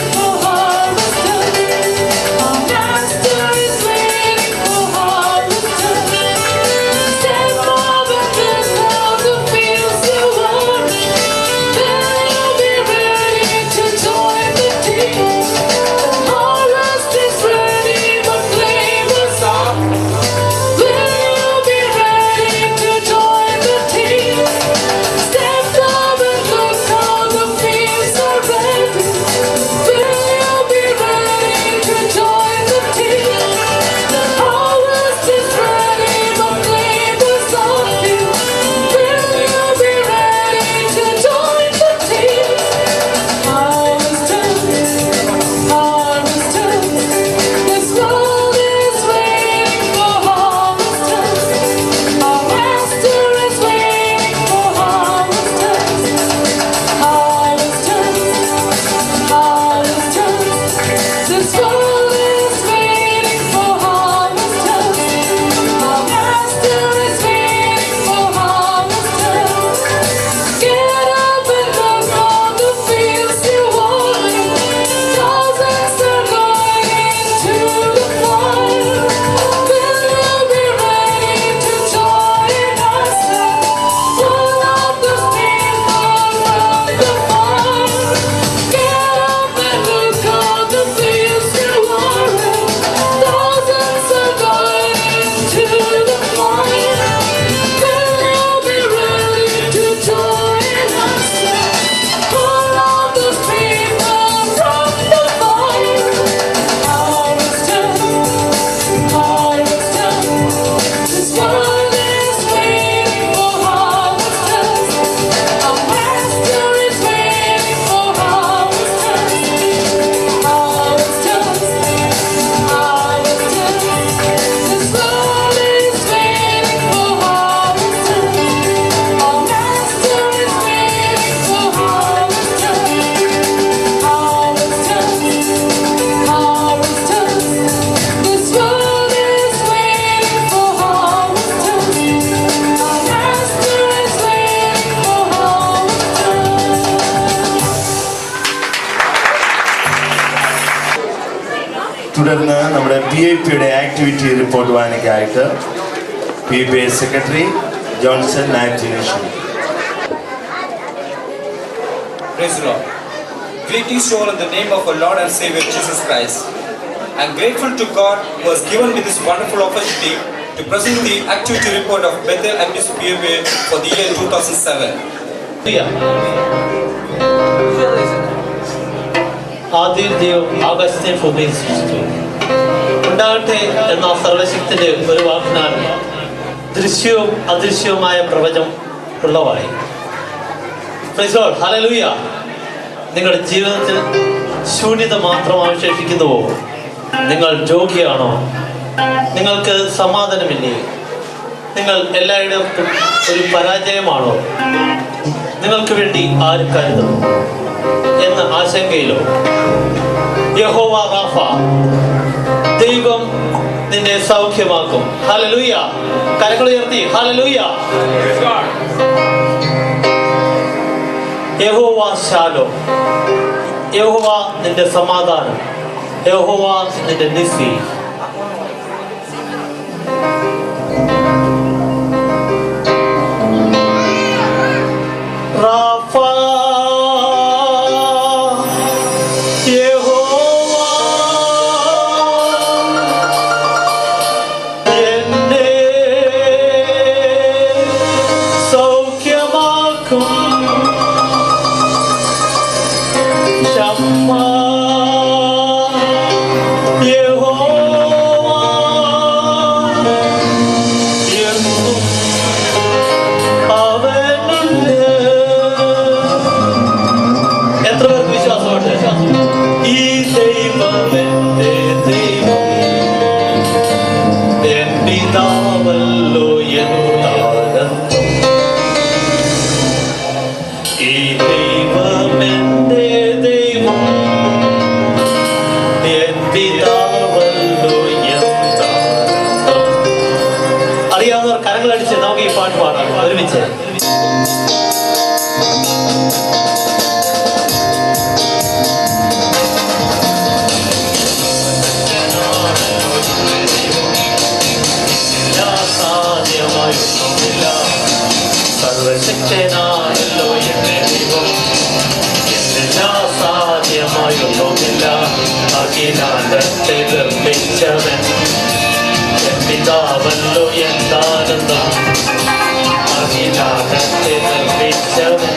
തുടർന്ന് നമ്മുടെ PIPയുടെ activity report വായനയ്ക്കായിട്ട് PIP secretary Johnson നാറ്റിനേഷൻ. Praise the Lord. Greetings to all in the name of our Lord and Savior Jesus Christ. I am grateful to God who has given me this wonderful opportunity to present the activity report of Bethel MTC PIP for the year 2007. ആദ്യം ദൈവം ആകാശത്തെ ഭൂമിയിൽ സൃഷ്ടിച്ചു. ഉണ്ടാകട്ടെ എന്ന സർവശക്തിന്റെ ഒരു വാക്കിനാൽ ദൃശ്യവും അദൃശ്യവുമായ പ്രപഞ്ചം ഉള്ളവായി. Praise the Lord. ഹല്ലേലൂയ. നിങ്ങളുടെ ജീവിതത്തിൽ ശൂന്യത മാത്രം അവശേഷിക്കുന്നുവോ? നിങ്ങൾ രോഗിയാണോ? നിങ്ങൾക്ക് സമാധാനമില്ലേ? നിങ്ങൾ എല്ലായിടത്തും ഒരു പരാജയമാണോ? നിങ്ങൾക്ക് വേണ്ടി ആര് കരുതുന്നു എന്ന ആശങ്കയിലോ? യഹോവ റാഫ, ദൈവം നിന്നെ സൗഖ്യമാക്കും. ഹല്ലേലൂയ. കരങ്ങൾ ഉയർത്തി ഹല്ലേലൂയ. യഹോവ ശാലോ, യഹോവ നിന്റെ സമാധാനം, യഹോവ നിന്റെ നിസി. റാഫ, യഹോവ എന്നെ സൗഖ്യമാക്കും. ശമ്മ, യഹോവ എന്നും അവനുണ്ട്. എത്ര പേർക്ക് വിശ്വാസമുണ്ട്? ഈ ദൈവമെന്റെ ദൈവം, എൻ പിതാവല്ലോ എന്താനന്ദം. ഈ ദൈവമെന്റെ ദൈവം, എൻ പിതാവല്ലോ എന്താനന്ദം. അറിയാവുന്നവർ കരങ്ങളടിച്ച് നമുക്ക് ഈ പാട്ട് പാടാം ഒരുമിച്ച്. സാധ്യമായൊന്നുമില്ല, സർവശക്തനാണല്ലോ എന്റെ ദൈവം. എന്നെല്ലാം സാധ്യമായൊന്നുമില്ല, അഖിലാണ്ടത്തെ നിർമ്മിച്ചവൻ എൻ പിതാവല്ലോ എന്താനന്ദം. അഖിലാണ്ടത്തെ നിർമ്മിച്ചവൻ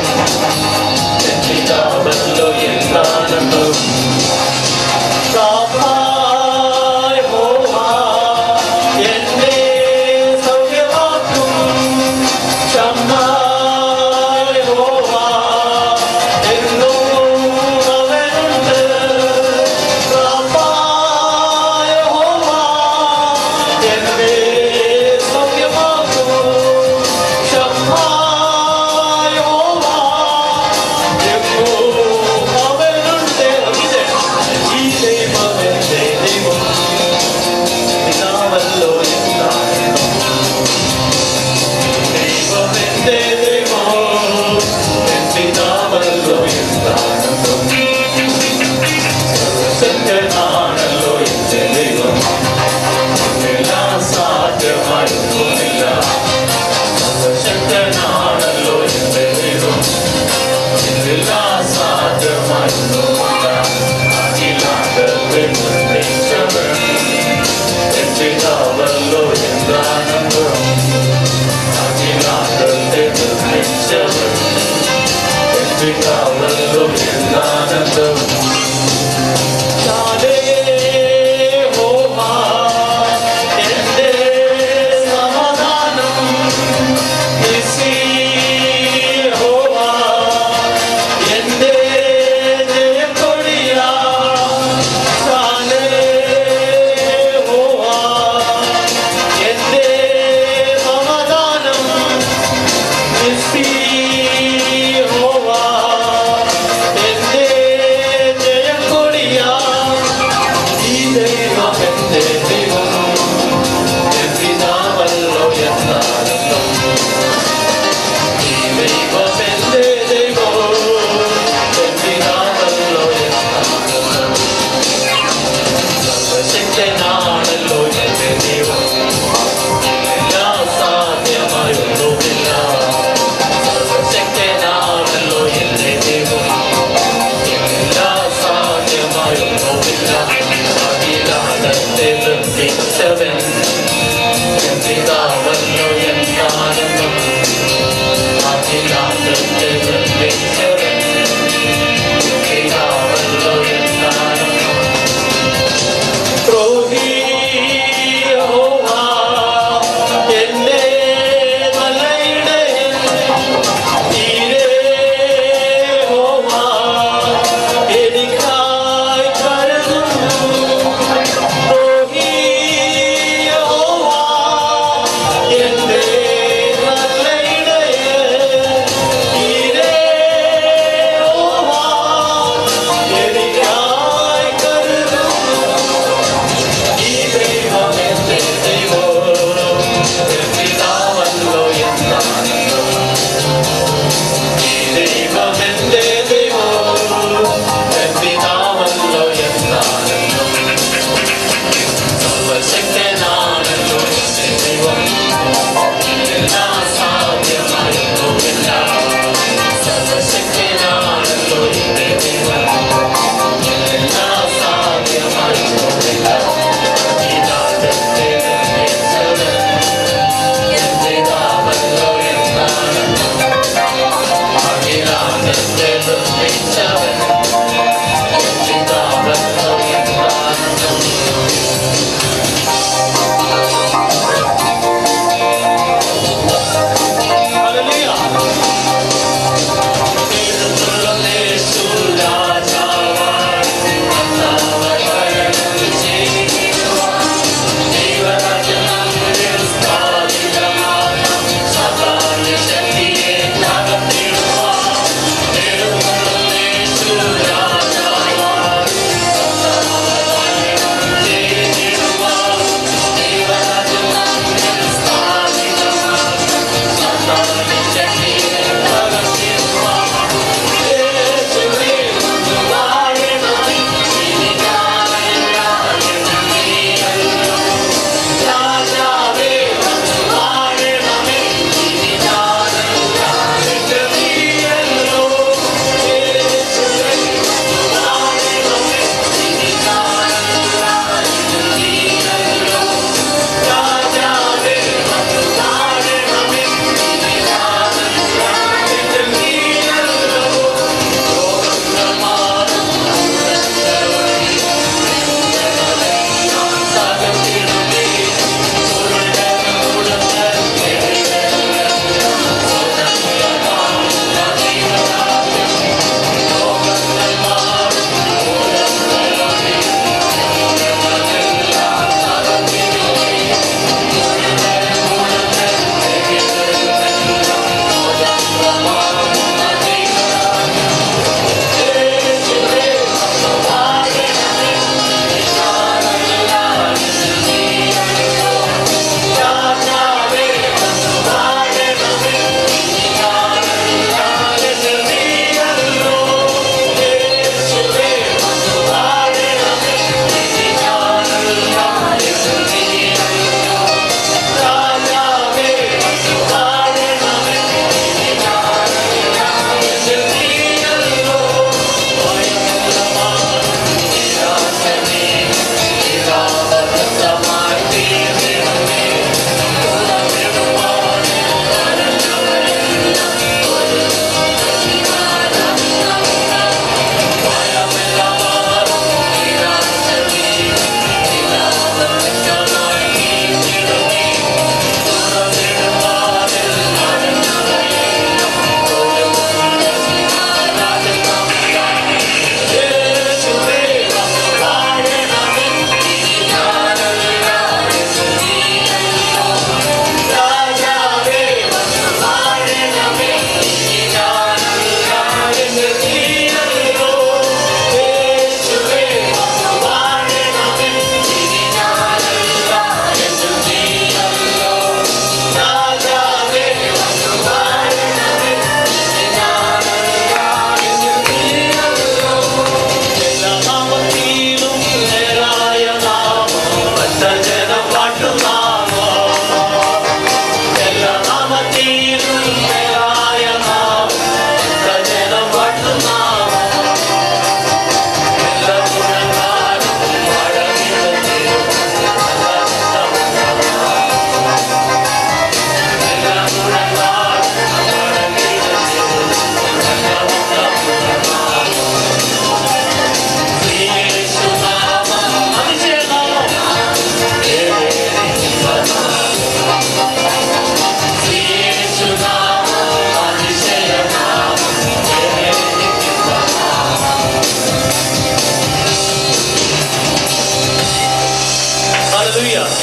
എൻ പിതാവല്ലോ എന്താനന്ദം. എന്നെ സൗഖ്യമാക്കും.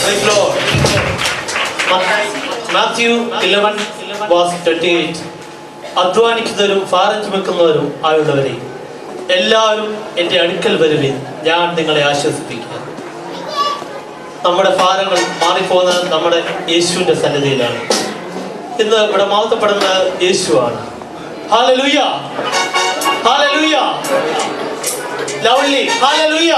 Praise Lord. Matthew 11:28. അധ്വാനിക്കുന്നവരും ഭാരം ചുമക്കുന്നവരും ആയുള്ളവരെ എല്ലാവരും എൻ്റെ അടുക്കൽ വരുവിൻ, ഞാൻ നിങ്ങളെ ആശ്വസിപ്പിക്കാം. നമ്മുടെ ഭാരങ്ങൾ മാറിപ്പോകുന്നത് നമ്മുടെ യേശുവിൻ്റെ സന്നിധിയിലാണ്. ഇന്ന് ഇവിടെ മഹത്വപ്പെടുന്നത് യേശുവാണ്. Hallelujah, hallelujah, loudly hallelujah.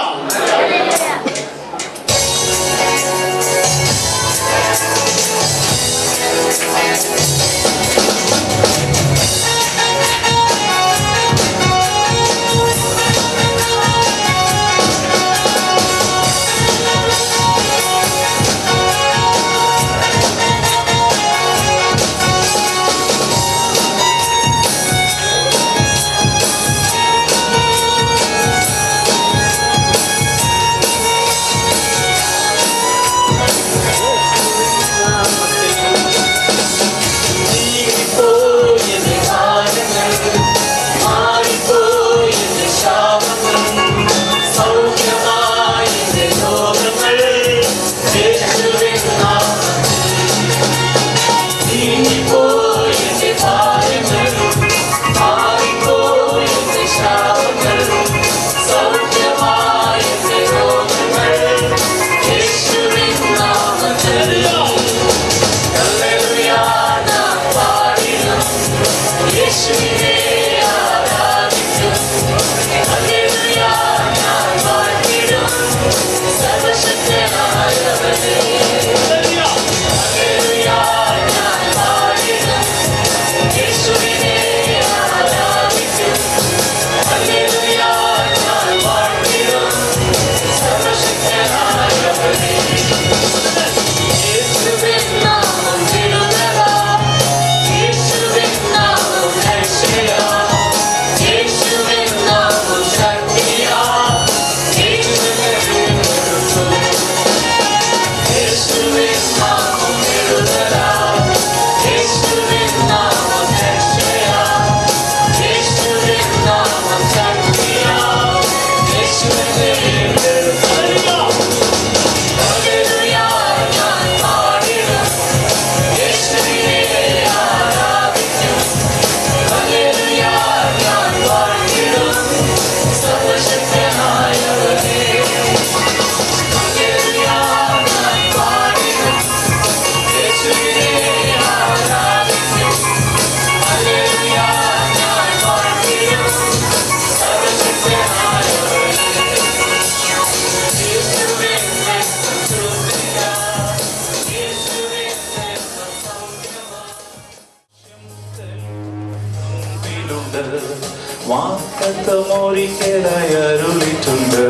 വാഗ്ദത്തമൊരിക്കലായി അരുളിയിട്ടുണ്ട്.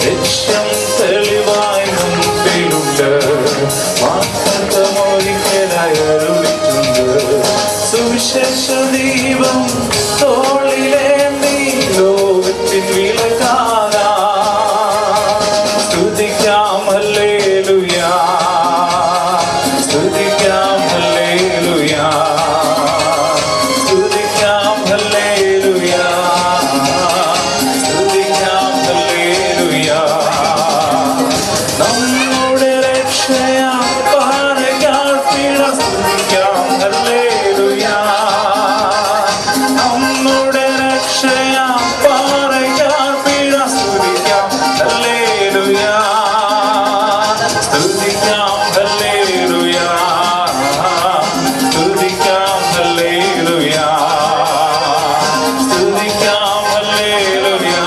ലക്ഷ്യം തെളിവായി മുൻപിലുണ്ട്. വാഗ്ദത്തമൊരിക്കലായി അരുളിയിട്ടുണ്ട്. സുവിശേഷ ദീപം തോളിലേന്തി ലോകത്തിൻ വിളക്കാനാ സ്തുതിക്കാം ഹല്ലേലൂയ, സ്തുതിക്കാം ഹല്ലേലൂയ, സ്തുതിക്കാം ഹല്ലേലൂയ, സ്തുതിക്കാം ഹല്ലേലൂയ. നമ്മുടെ രക്ഷയാം പാറയാൽ പിഴ സ്തുതിക്കാം ഹല്ലേലൂയ. നമ്മുടെ രക്ഷയാം പാറയാൽ പിഴ സ്തുതിക്കാം ഹല്ലേലൂയ, സ്തുതിക്കാം ഹല്ലേലൂയ, സ്തുതിക്കാം ഹല്ലേലൂയ, സ്തുതിക്കാം ഹല്ലേലൂയ,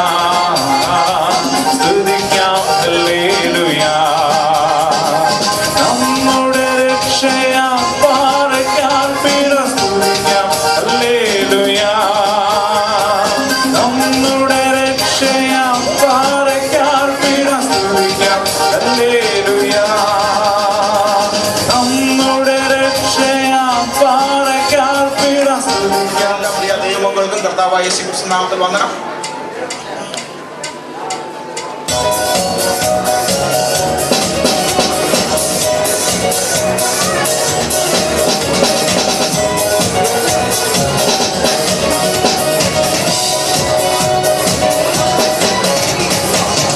സ്തുതിക്കാം ഹല്ലേലൂയ. നമ്മുടെ രക്ഷയാം പാറയാൽ പിഴ സ്തുതിക്കാം ഹല്ലേലൂയ. നമ്മുടെ രക്ഷയാം പാറയാൽ പിഴ സ്തുതിക്കാം ഹല്ലേലൂയ. നമ്മുടെ രക്ഷയാം പാറയാൽ പിഴ സ്തുതിക്കാം. എല്ലാ പ്രിയ ദൈവമക്കൾക്കും കർത്താവായ യേശുക്രിസ്തു നാമത്തിൽ വന്ദനം.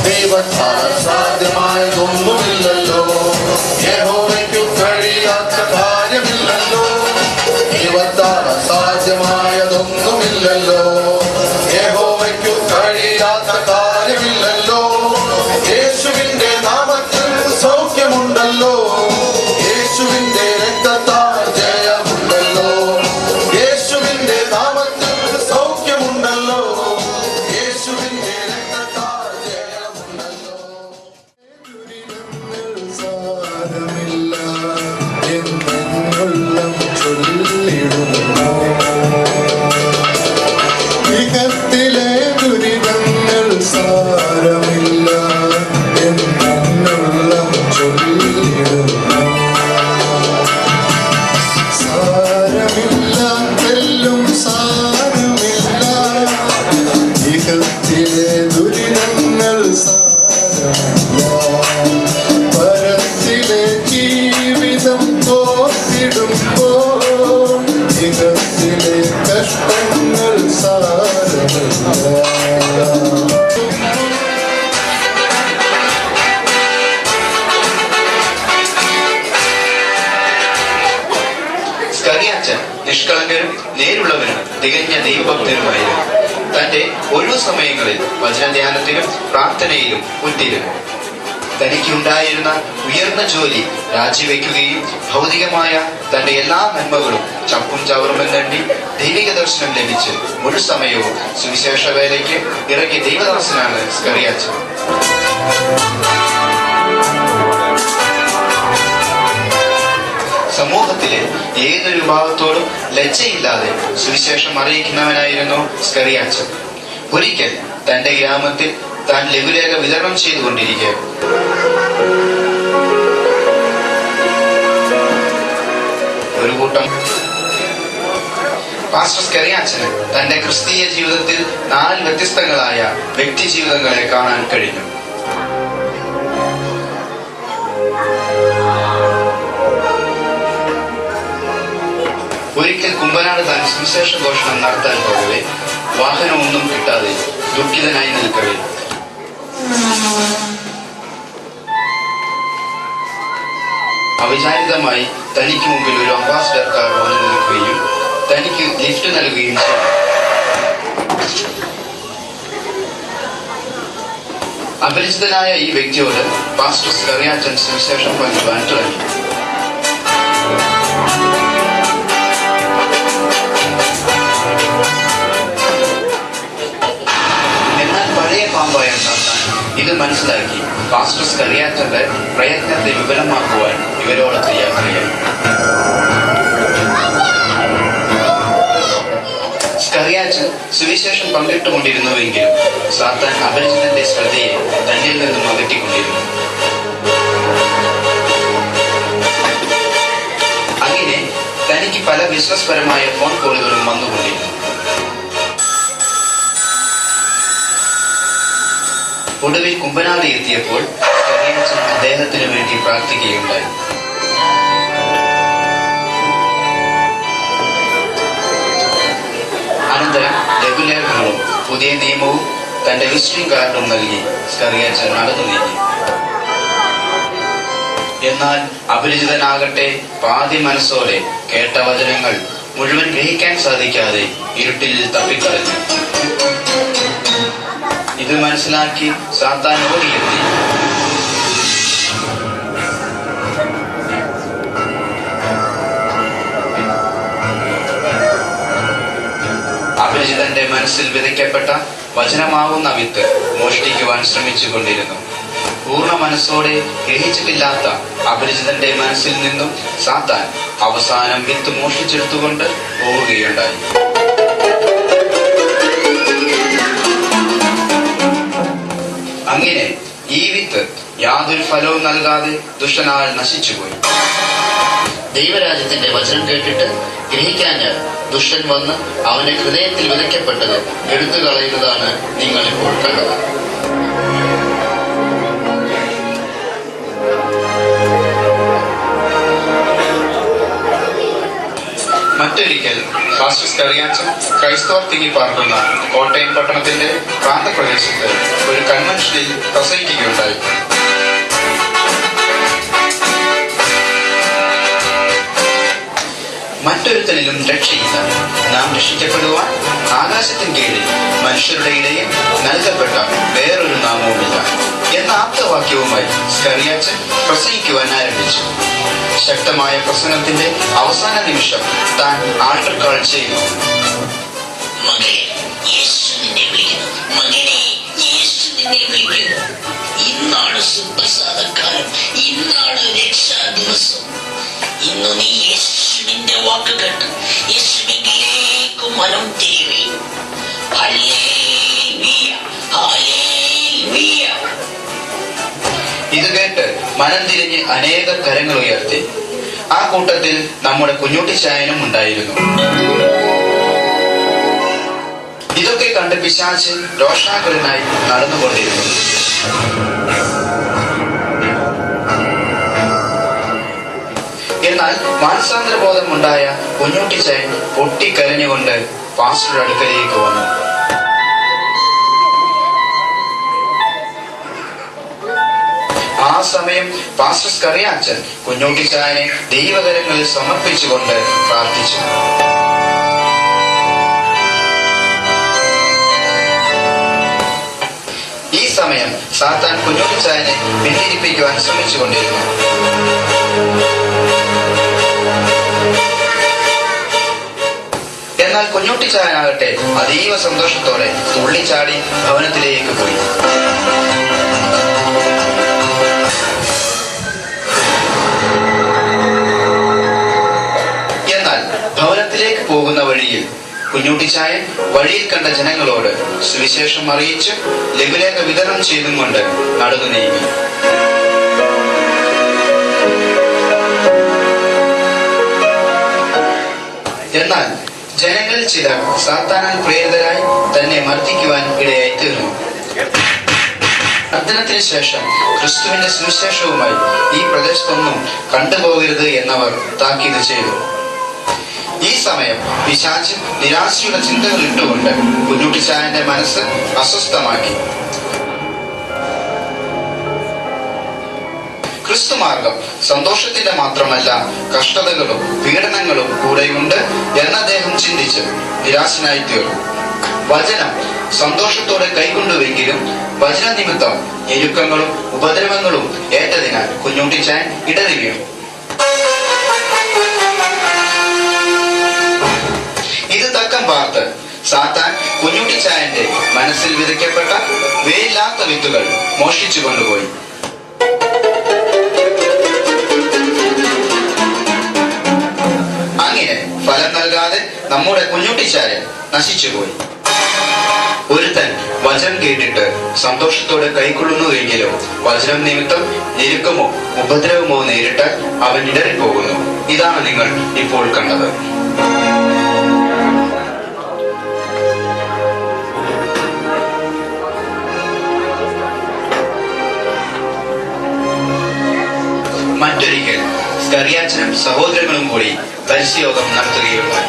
ദൈവത്താൽ സാധ്യമായതൊന്നുമില്ലല്ലോ. ഇല്ലാത്ത കാര്യമില്ലല്ലോ. യേശുവിന്റെ നാമത്തിൽ സൗഖ്യമുണ്ടല്ലോ. യേശുവിന്റെ രക്തത്താൽ ജയമുണ്ടല്ലോ. യേശുവിന്റെ നാമത്തിൽ സൗഖ്യമുണ്ടല്ലോ. യേശുവിന്റെ രക്തത്താൽ ജയമുണ്ടല്ലോ. സാരമില്ല എന്നുള്ളം ചൊല്ലിടുന്നു. ഇഹത്തിലെ ദുരിതങ്ങൾ സാരമില്ല എന്നുള്ളം ചൊല്ലിടുന്നു. സാരമില്ല തെല്ലും സാരമില്ല. ഇഹത്തിലെ ദുരിതങ്ങൾ സാരമില്ല. പരത്തിലെ ജീവിതം തോറ്റിടുമ്പോൾ ഇഹത്തിലെ കഷ്ടങ്ങൾ സാരമില്ല. സ്കറിയാച്ചൻ നിഷ്കളങ്കരും നേരുള്ളവരും തികഞ്ഞ ദൈവഭക്തരുമായിരുന്നു. തന്റെ ഒഴിവു സമയങ്ങളിൽ വചനധ്യാനത്തിലും പ്രാർത്ഥനയിലും ഉറ്റിരുന്നു. തനിക്കുണ്ടായിരുന്ന ഉയർന്ന ജോലി രാജിവെക്കുകയും ഭൗതികമായ തന്റെ എല്ലാ നന്മകളും ചപ്പും ചവറുമെന്ന് തണ്ടി ദൈവിക ദർശനം ലഭിച്ച് മുഴു സമയവും സുവിശേഷ വേലയ്ക്ക് ഇറങ്ങിയ ദൈവദാസനാണ് സ്കറിയാച്ചൻ. സമൂഹത്തിലെ ഏതൊരു വിഭാഗത്തോടും ലജ്ജയില്ലാതെ സുവിശേഷം അറിയിക്കുന്നവനായിരുന്നു സ്കറിയാച്ചൻ. ഒരിക്കൽ തന്റെ ഗ്രാമത്തിൽ താൻ ലഘുലേഖ വിതരണം ചെയ്തുകൊണ്ടിരിക്കെ ഒരു കൂട്ടം പാസ്റ്റർ സ്കറിയാച്ചന് തന്റെ ക്രിസ്തീയ ജീവിതത്തിൽ 4 വ്യത്യസ്തങ്ങളായ വ്യക്തി ജീവിതങ്ങളെ കാണാൻ കഴിഞ്ഞു. ഒരിക്കൽ കുമ്പനാട് താൻ സുവിശേഷ ഘോഷണം നടത്താൻ പോകവേ വാഹനമൊന്നും കിട്ടാതെ ദുഃഖിതനായി നിൽക്കവേ അവിചാരിതമായി തനിക്ക് മുമ്പിൽ ഒരു അംബാസിഡർ കാർ വന്നു നിൽക്കുകയും തനിക്ക് ലിഫ്റ്റ് നൽകുകയും ചെയ്തു. അപരിചിതനായ ഈ വ്യക്തിയോട് പാസ്റ്റർ സ്കറിയാച്ചൻ സുവിശേഷം പങ്കുവാൻ തുടങ്ങി. എന്നാൽ പഴയ പാമ്പായ സാത്താൻ ഇത് മനസ്സിലാക്കി പാസ്റ്റർ സ്കറിയാച്ചന്റെ പ്രയത്നത്തെ വിപുലമാക്കുവാൻ ഇവരോടൊത്ത് യാത്രയായി. സ്കറിയാച്ചൻ സുവിശേഷം പങ്കിട്ടുകൊണ്ടിരുന്നുവെങ്കിലും സാത്താൻ അപരിചിതന്റെ ശ്രദ്ധയെ തന്നിൽ നിന്നും അകറ്റിക്കൊണ്ടിരുന്നു. അങ്ങനെ തനിക്ക് പല ബിസിനസ് പരമായ ഫോൺ കോളുകളും വന്നുകൊണ്ടിരുന്നു. ഒടുവിൽ കുമ്പനാട് എത്തിയപ്പോൾ സ്കറിയാച്ചൻ അദ്ദേഹത്തിന് വേണ്ടി പ്രാർത്ഥിക്കുകയുണ്ടായി. അനന്തരം ലഘുലേഖകളും പുതിയ നിയമവും തന്റെ വിസിറ്റിംഗ് കാർഡും നൽകി സ്കറിയാച്ചൻ നടന്നു നീങ്ങി. എന്നാൽ അപരിചിതനാകട്ടെ പാതി മനസ്സോടെ കേട്ട വചനങ്ങൾ മുഴുവൻ ഗ്രഹിക്കാൻ സാധിക്കാതെ ഇരുട്ടിൽ തപ്പിക്കളഞ്ഞു. ഇത് മനസ്സിലാക്കി സാത്താൻ ഓടിയെത്തി. അപരിചിതന്റെ മനസ്സിൽ വിതയ്ക്കപ്പെട്ട വചനമാവുന്ന വിത്ത് മോഷ്ടിക്കുവാൻ ശ്രമിച്ചുകൊണ്ടിരുന്നു. പൂർണ്ണ മനസ്സോടെ ഗ്രഹിച്ചിട്ടില്ലാത്ത അപരിചിതന്റെ മനസ്സിൽ നിന്നും സാത്താൻ അവസാനം വിത്ത് മോഷ്ടിച്ചെടുത്തുകൊണ്ട് പോവുകയുണ്ടായി. അങ്ങനെ ഈ വിത്ത് യാതൊരു ഫലവും നൽകാതെ ദുഷ്ടനാൽ നശിച്ചുപോയി. ദൈവരാജ്യത്തിന്റെ വചനം കേട്ടിട്ട് ഗ്രഹിക്കാഞ്ഞ് ദുഷ്ടൻ വന്ന് അവന്റെ ഹൃദയത്തിൽ വിതയ്ക്കപ്പെട്ടത് എടുത്തു കളയുന്നതാണ് നിങ്ങൾ ഇപ്പോൾ കണ്ടത്. മറ്റൊരിക്കൽ പാസ്റ്റർ സ്കറിയാച്ചൻ ക്രൈസ്തവർ തിങ്ങി പാർക്കുന്ന കോട്ടയം പട്ടണത്തിന്റെ പ്രാന്തപ്രദേശത്ത് ഒരു കൺവെൻഷനിൽ പ്രസംഗിക്കുകയുണ്ടായി. മറ്റൊരുത്തനിലും രക്ഷയില്ല. നാം രക്ഷിക്കപ്പെടുവാൻ ആകാശത്തിൻ കീഴിൽ മനുഷ്യരുടെ ഇടയിൽ നൽകപ്പെട്ട വേറൊരു നാമവുമില്ല എന്ന ആപ്തവാക്യവുമായി സ്കറിയാച്ചൻ പ്രസംഗിക്കുവാൻ ആരംഭിച്ചു. ശക്തമായ പ്രസംഗത്തിന്റെ അവസാന നിമിഷം താൻ ആൾട്ടർ കാൾ ചെയ്തു. മകനെ, യേശു നിന്നെ വിളിക്കുന്നു. മകനെ, യേശു നിന്നെ വിളിക്കുന്നു. ഇന്നാണ് സുപ്രസാദക്കാലം, ഇന്നാണ് രക്ഷാ ദിവസം. ഇന്ന് നീ യേശുവിന്റെ വാക്ക് കേട്ട് യേശുവിലേക്ക് മനം തിരിവി. Hallelujah, hallelujah. ഇത് കേട്ട് മനം തിരിഞ്ഞ് അനേക കരങ്ങൾ ഉയർത്തി. ആ കൂട്ടത്തിൽ നമ്മുടെ കുഞ്ഞുട്ടിച്ചായനും ഉണ്ടായിരുന്നു. ഇതൊക്കെ കണ്ട് പിശാച് രോഷാകുലനായി നടന്നുകൊണ്ടിരുന്നു. എന്നാൽ മാനസാന്തരബോധമുണ്ടായ കുഞ്ഞുട്ടിച്ചായൻ പൊട്ടിക്കരഞ്ഞുകൊണ്ട് പാസ്റ്ററുടെ അടുക്കലേക്ക് വന്നു. ആ സമയം പാസ്റ്റർ സ്കറിയാച്ചൻ കുഞ്ഞുട്ടിച്ചായനെ ദൈവകരങ്ങളിൽ സമർപ്പിച്ചുകൊണ്ട് പ്രാർത്ഥിച്ചു. ഈ സമയം സാത്താൻ കുഞ്ഞുട്ടിച്ചായനെ പിന്തിരിപ്പിക്കുവാൻ ശ്രമിച്ചുകൊണ്ടിരുന്നു. എന്നാൽ കുഞ്ഞുട്ടിച്ചായനാകട്ടെ അതീവ സന്തോഷത്തോടെ തുള്ളിച്ചാടി ഭവനത്തിലേക്ക് പോയി. എന്നാൽ ഭവനത്തിലേക്ക് പോകുന്ന വഴിയിൽ കുഞ്ഞുട്ടിച്ചായൻ വഴിയിൽ കണ്ട ജനങ്ങളോട് സുവിശേഷം അറിയിച്ച് ലഘുലേഖ വിതരണം ചെയ്തും കൊണ്ട് നടന്നു നീങ്ങി. എന്നാൽ ജനങ്ങളിൽ ചിലർ സാത്താനാൽ പ്രേരിതരായി തന്നെ മർദ്ദിക്കുവാൻ ഇടയായി തീർന്നു. മർദ്ദനത്തിന് ശേഷം ക്രിസ്തുവിന്റെ സുവിശേഷവുമായി ഈ പ്രദേശത്തൊന്നും കണ്ടുപോകരുത് എന്നവർ താക്കീത് ചെയ്തു. ഈ സമയം പിശാച് നിരാശയുടെ ചിന്തകൾ ഇട്ടുകൊണ്ട് കുഞ്ഞുട്ടിച്ചായന്റെ മനസ്സ് അസ്വസ്ഥമാക്കി. ക്രിസ്തുമാർഗം സന്തോഷത്തിന്റെ മാത്രമല്ല, കഷ്ടതകളും പീഡനങ്ങളും കൂടെയുണ്ട് എന്ന് അദ്ദേഹം ചിന്തിച്ച് നിരാശനായി തീർന്നു. വചനം സന്തോഷത്തോടെ കൈക്കൊണ്ടുവെങ്കിലും വചന നിമിത്തം ഞെരുക്കങ്ങളും ഉപദ്രവങ്ങളും ഏറ്റതിനാൽ കുഞ്ഞുട്ടിച്ചായൻ ഇടറി വീണു. ഇത് തക്കം പാർത്ത് സാത്താൻ കുഞ്ഞുട്ടിച്ചായന്റെ മനസ്സിൽ വിതയ്ക്കപ്പെട്ട വേരില്ലാത്ത വിത്തുകൾ മോഷ്ടിച്ചു കൊണ്ടുപോയി. അങ്ങനെ ഫലം നൽകാതെ നമ്മുടെ കുഞ്ഞുട്ടിച്ചായൻ നശിച്ചുപോയി. ഒരുത്തൻ വചനം കേട്ടിട്ട് സന്തോഷത്തോടെ കൈക്കൊള്ളുന്നുവെങ്കിലും വചനം നിമിത്തം ഞെരുക്കമോ ഉപദ്രവമോ നേരിട്ടാൽ അവൻ ഇടറിപ്പോകുന്നു. ഇതാണ് നിങ്ങൾ ഇപ്പോൾ കണ്ടത്. മറ്റൊരിക്കൽ സ്കറിയാച്ചനും സഹോദരങ്ങളും കൂടി പരിശീയോഗം നടത്തുകയുണ്ടായി.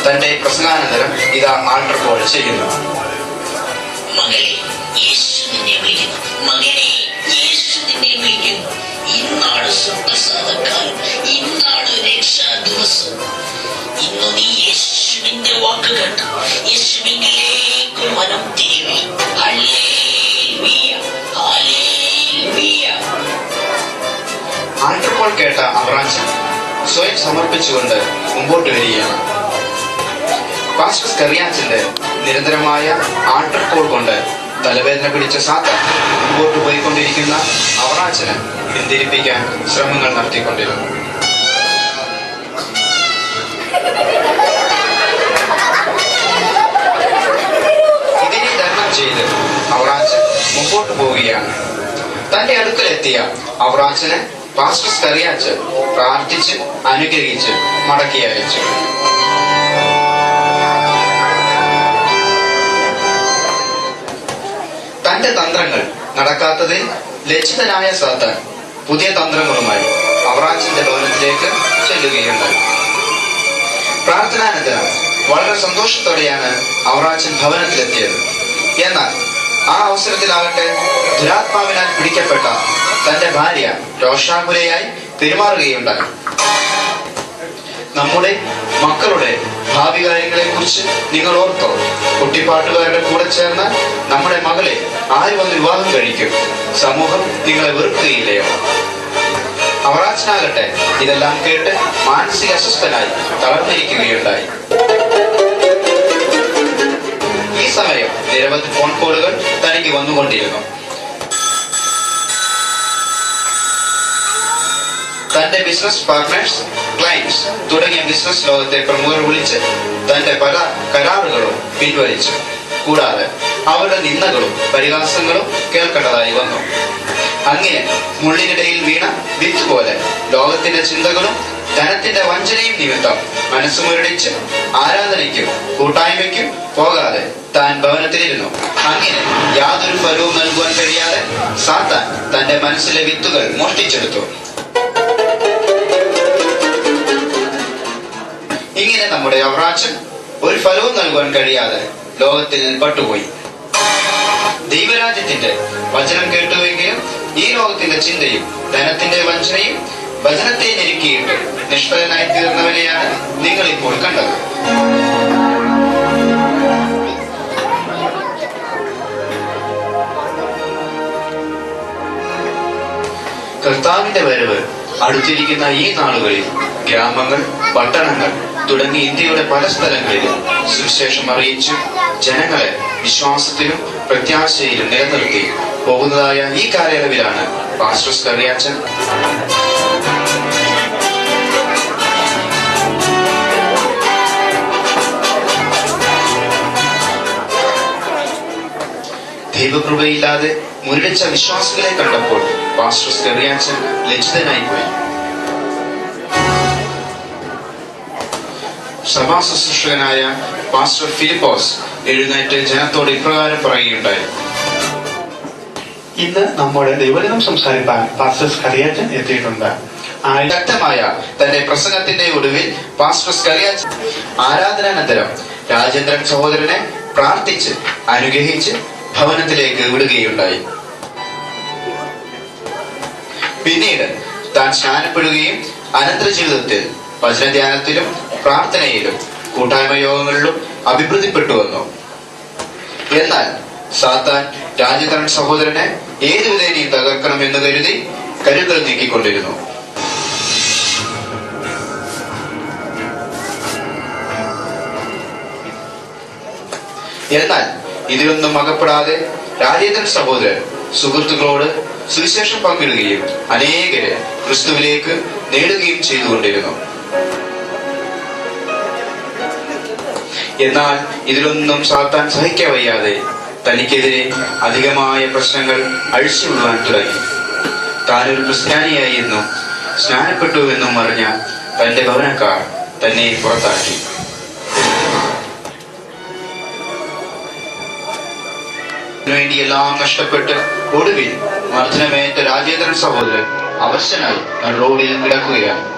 തന്റെ പ്രസംഗാനന്തരം ഇതാ ആൾട്ടർ കോൾ ചെയ്യുന്നു. മകനെ, യേശു നിന്നെ വിളിക്കുന്നു. മകനെ, യേശു നിന്നെ വിളിക്കുന്നു. ഇന്നാണ് സുപ്രസാദക്കാലം, ഇന്നാണ് രക്ഷാ ദിവസം. ഇന്ന് നീ യേശുവിന്റെ വാക്ക് കേട്ട് യേശുവിലേക്ക് മനം തിരിവി. Hallelujah, hallelujah. ആൾട്ടർ കോൾ കേട്ട അവറാച്ചൻ സ്വയം സമർപ്പിച്ചുകൊണ്ട് മുമ്പോട്ട് വരികയാണ്. പാസ്റ്റർ സ്കറിയാച്ചന്റെ നിരന്തരമായ ആൾട്ടർ കോൾ കൊണ്ട് തലവേദന പിടിച്ച സാത്താൻ മുമ്പോട്ട് പോയിക്കൊണ്ടിരിക്കുന്ന അവറാച്ചനെ പിന്തിരിപ്പിക്കാൻ ശ്രമങ്ങൾ നടത്തിക്കൊണ്ടിരുന്നു. ചെയ്ത് അവറാച്ചൻ മുമ്പോട്ട് പോവുകയാണ്. തന്റെ അടുക്കലെത്തിയ അവറാച്ചനെ പാസ്റ്റർ സ്കറിയാച്ചൻ പ്രാർത്ഥിച്ച് അനുഗ്രഹിച്ച് മടക്കി അയച്ചു. തന്റെ തന്ത്രങ്ങൾ നടക്കാത്തതിൽ ലജ്ജിതനായ സാത്താൻ പുതിയ തന്ത്രങ്ങളുമായി അവറാച്ചന്റെ ഭവനത്തിലേക്ക് ചെല്ലുകയുണ്ടായി. പ്രാർത്ഥനാനന്തരം വളരെ സന്തോഷത്തോടെയാണ് അവറാച്ചൻ ഭവനത്തിലെത്തിയത്. എന്നാൽ ആ അവസരത്തിലാകട്ടെ ദുരാത്മാവിനാൽ പിടിക്കപ്പെട്ട തന്റെ ഭാര്യ രോഷാകുലയായി പെരുമാറുകയുണ്ടായി. നമ്മുടെ മക്കളുടെ ഭാവി കാര്യങ്ങളെ കുറിച്ച് നിങ്ങൾ ഓർത്തോ? കുട്ടിപ്പാട്ടുകാരുടെ കൂടെ ചേർന്ന് നമ്മുടെ മകളെ ആര് വന്ന് വിവാഹം കഴിക്കും? സമൂഹം നിങ്ങളെ വെറുക്കുകയില്ലയോ? അവറാച്ചനാകട്ടെ ഇതെല്ലാം കേട്ട് മാനസിക അസ്വസ്ഥനായി തളർന്നിരിക്കുകയുണ്ടായി. ഈ സമയം നിരവധി ഫോൺ കോളുകൾ തനിക്ക് വന്നുകൊണ്ടിരുന്നു. തന്റെ ബിസിനസ് പാർട്ട്നേഴ്സ്, ക്ലയന്റ്സ് തുടങ്ങിയ ബിസിനസ് ലോകത്തെ പ്രമുഖർ വിളിച്ച് തന്റെ പല കരാറുകളും പിൻവലിച്ചു. കൂടാതെ അവരുടെ നിന്ദകളും പരിഹാസങ്ങളും കേൾക്കേണ്ടതായി വന്നു. അങ്ങനെ മുള്ളിനിടയിൽ വീണ വിത്ത് പോലെ ലോകത്തിന്റെ ചിന്തകളും ധനത്തിന്റെ വഞ്ചനയും നിമിത്തം മനസ്സുമുരടിച്ച് ആരാധനയ്ക്കും കൂട്ടായ്മയ്ക്കും പോകാതെ താൻ ഭവനത്തിലിരുന്നു. അങ്ങനെ യാതൊരു ഫലവും നൽകുവാൻ കഴിയാതെ സാത്താൻ തന്റെ മനസ്സിലെ വിത്തുകൾ മോഷ്ടിച്ചെടുത്തു. ഇങ്ങനെ നമ്മുടെ അവറാച്ചൻ ഒരു ഫലവും നൽകുവാൻ കഴിയാതെ ലോകത്തിൽ പട്ടുപോയി. ദൈവരാജ്യത്തിന്റെ വചനം കേട്ടുവെങ്കിലും ഈ ലോകത്തിന്റെ ചിന്തയും ധനത്തിന്റെ വഞ്ചനയും വചനത്തെ ഞെരുക്കിയിട്ട് നിഷ്ഫലനായി തീർന്നവരെയാണ് നിങ്ങൾ ഇപ്പോൾ കണ്ടത്. കർത്താവിന്റെ വരവ് അടുത്തിരിക്കുന്ന ഈ നാളുകളിൽ ഗ്രാമങ്ങൾ, പട്ടണങ്ങൾ തുടങ്ങി ഇന്ത്യയുടെ പല സ്ഥലങ്ങളിലും സുവിശേഷം അറിയിച്ചു ജനങ്ങളെ വിശ്വാസത്തിലും പ്രത്യാശയിലും നിലനിർത്തി പോകുന്നതായ ഈ കാലയളവിലാണ് പാസ്റ്റർ സ്കറിയാച്ചൻ ദൈവകൃപയില്ലാതെ മുരടിച്ച വിശ്വാസികളെ കണ്ടപ്പോൾ പാസ്റ്റർ സ്കറിയാച്ചൻ ലജ്ജിതനായി പോയി. സഭാ ശുശ്രൂഷകനായ പാസ്റ്റർ ഫിലിപ്പോസ് എഴുന്നേറ്റ് ജനത്തോട് ഇപ്രകാരം പറയുകയുണ്ടായി. ഇന്ന് നമ്മുടെ ദൈവജനം സംസാരിക്കാൻ പാസ്റ്റർ സ്കറിയാച്ചൻ എത്തിയിട്ടുണ്ട്. ശക്തമായ തന്റെ പ്രസംഗത്തിന്റെ ഒടുവിൽ പാസ്റ്റർ സ്കറിയാച്ചൻ ആരാധനാനന്തരം രാജേന്ദ്രൻ സഹോദരനെ പ്രാർത്ഥിച്ച് അനുഗ്രഹിച്ച് ഭവനത്തിലേക്ക് വിടുകയുണ്ടായി. പിന്നീട് താൻ സ്നാനപ്പെടുകയും അനന്തര ജീവിതത്തിൽ വചനധ്യാനത്തിലും പ്രാർത്ഥനയിലും കൂട്ടായ്മ യോഗങ്ങളിലും അഭിവൃദ്ധിപ്പെട്ടു വന്നു. എന്നാൽ സാത്താൻ രാജേന്ദ്രൻ സഹോദരനെ ഏതു വിധേനയും തകർക്കണമെന്ന് കരുതി കരുക്കൾ നീക്കിക്കൊണ്ടിരുന്നു. എന്നാൽ ഇതിലൊന്നും അകപ്പെടാതെ രാജേന്ദ്രൻ സഹോദരൻ സുഹൃത്തുക്കളോട് സുവിശേഷം പങ്കിടുകയും അനേകരെ ക്രിസ്തുവിലേക്ക് നേടുകയും ചെയ്തുകൊണ്ടിരുന്നു. എന്നാൽ ഇതിലൊന്നും സാത്താൻ സഹിക്കവയ്യാതെ തനിക്കെതിരെ അധികമായ പ്രശ്നങ്ങൾ അഴിച്ചുവിടുവാൻ തുടങ്ങി. താനൊരു ക്രിസ്ത്യാനിയായി എന്നും സ്നാനപ്പെട്ടുവെന്നും അറിഞ്ഞ തന്റെ ഭവനക്കാർ തന്നെ പുറത്താക്കി. വേണ്ടി എല്ലാം നഷ്ടപ്പെട്ട് ഒടുവിൽ മർദ്ദനമേറ്റ രാജേന്ദ്രൻ സഹോദരൻ അവശനായി റോഡിൽ കിടക്കുകയാണ്.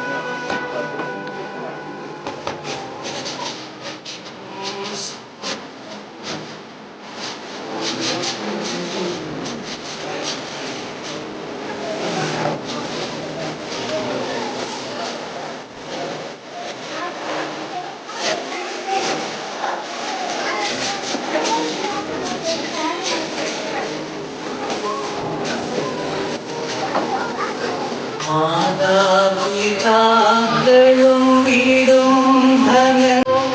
മാതാപിതാക്കളും വീടും ധനവും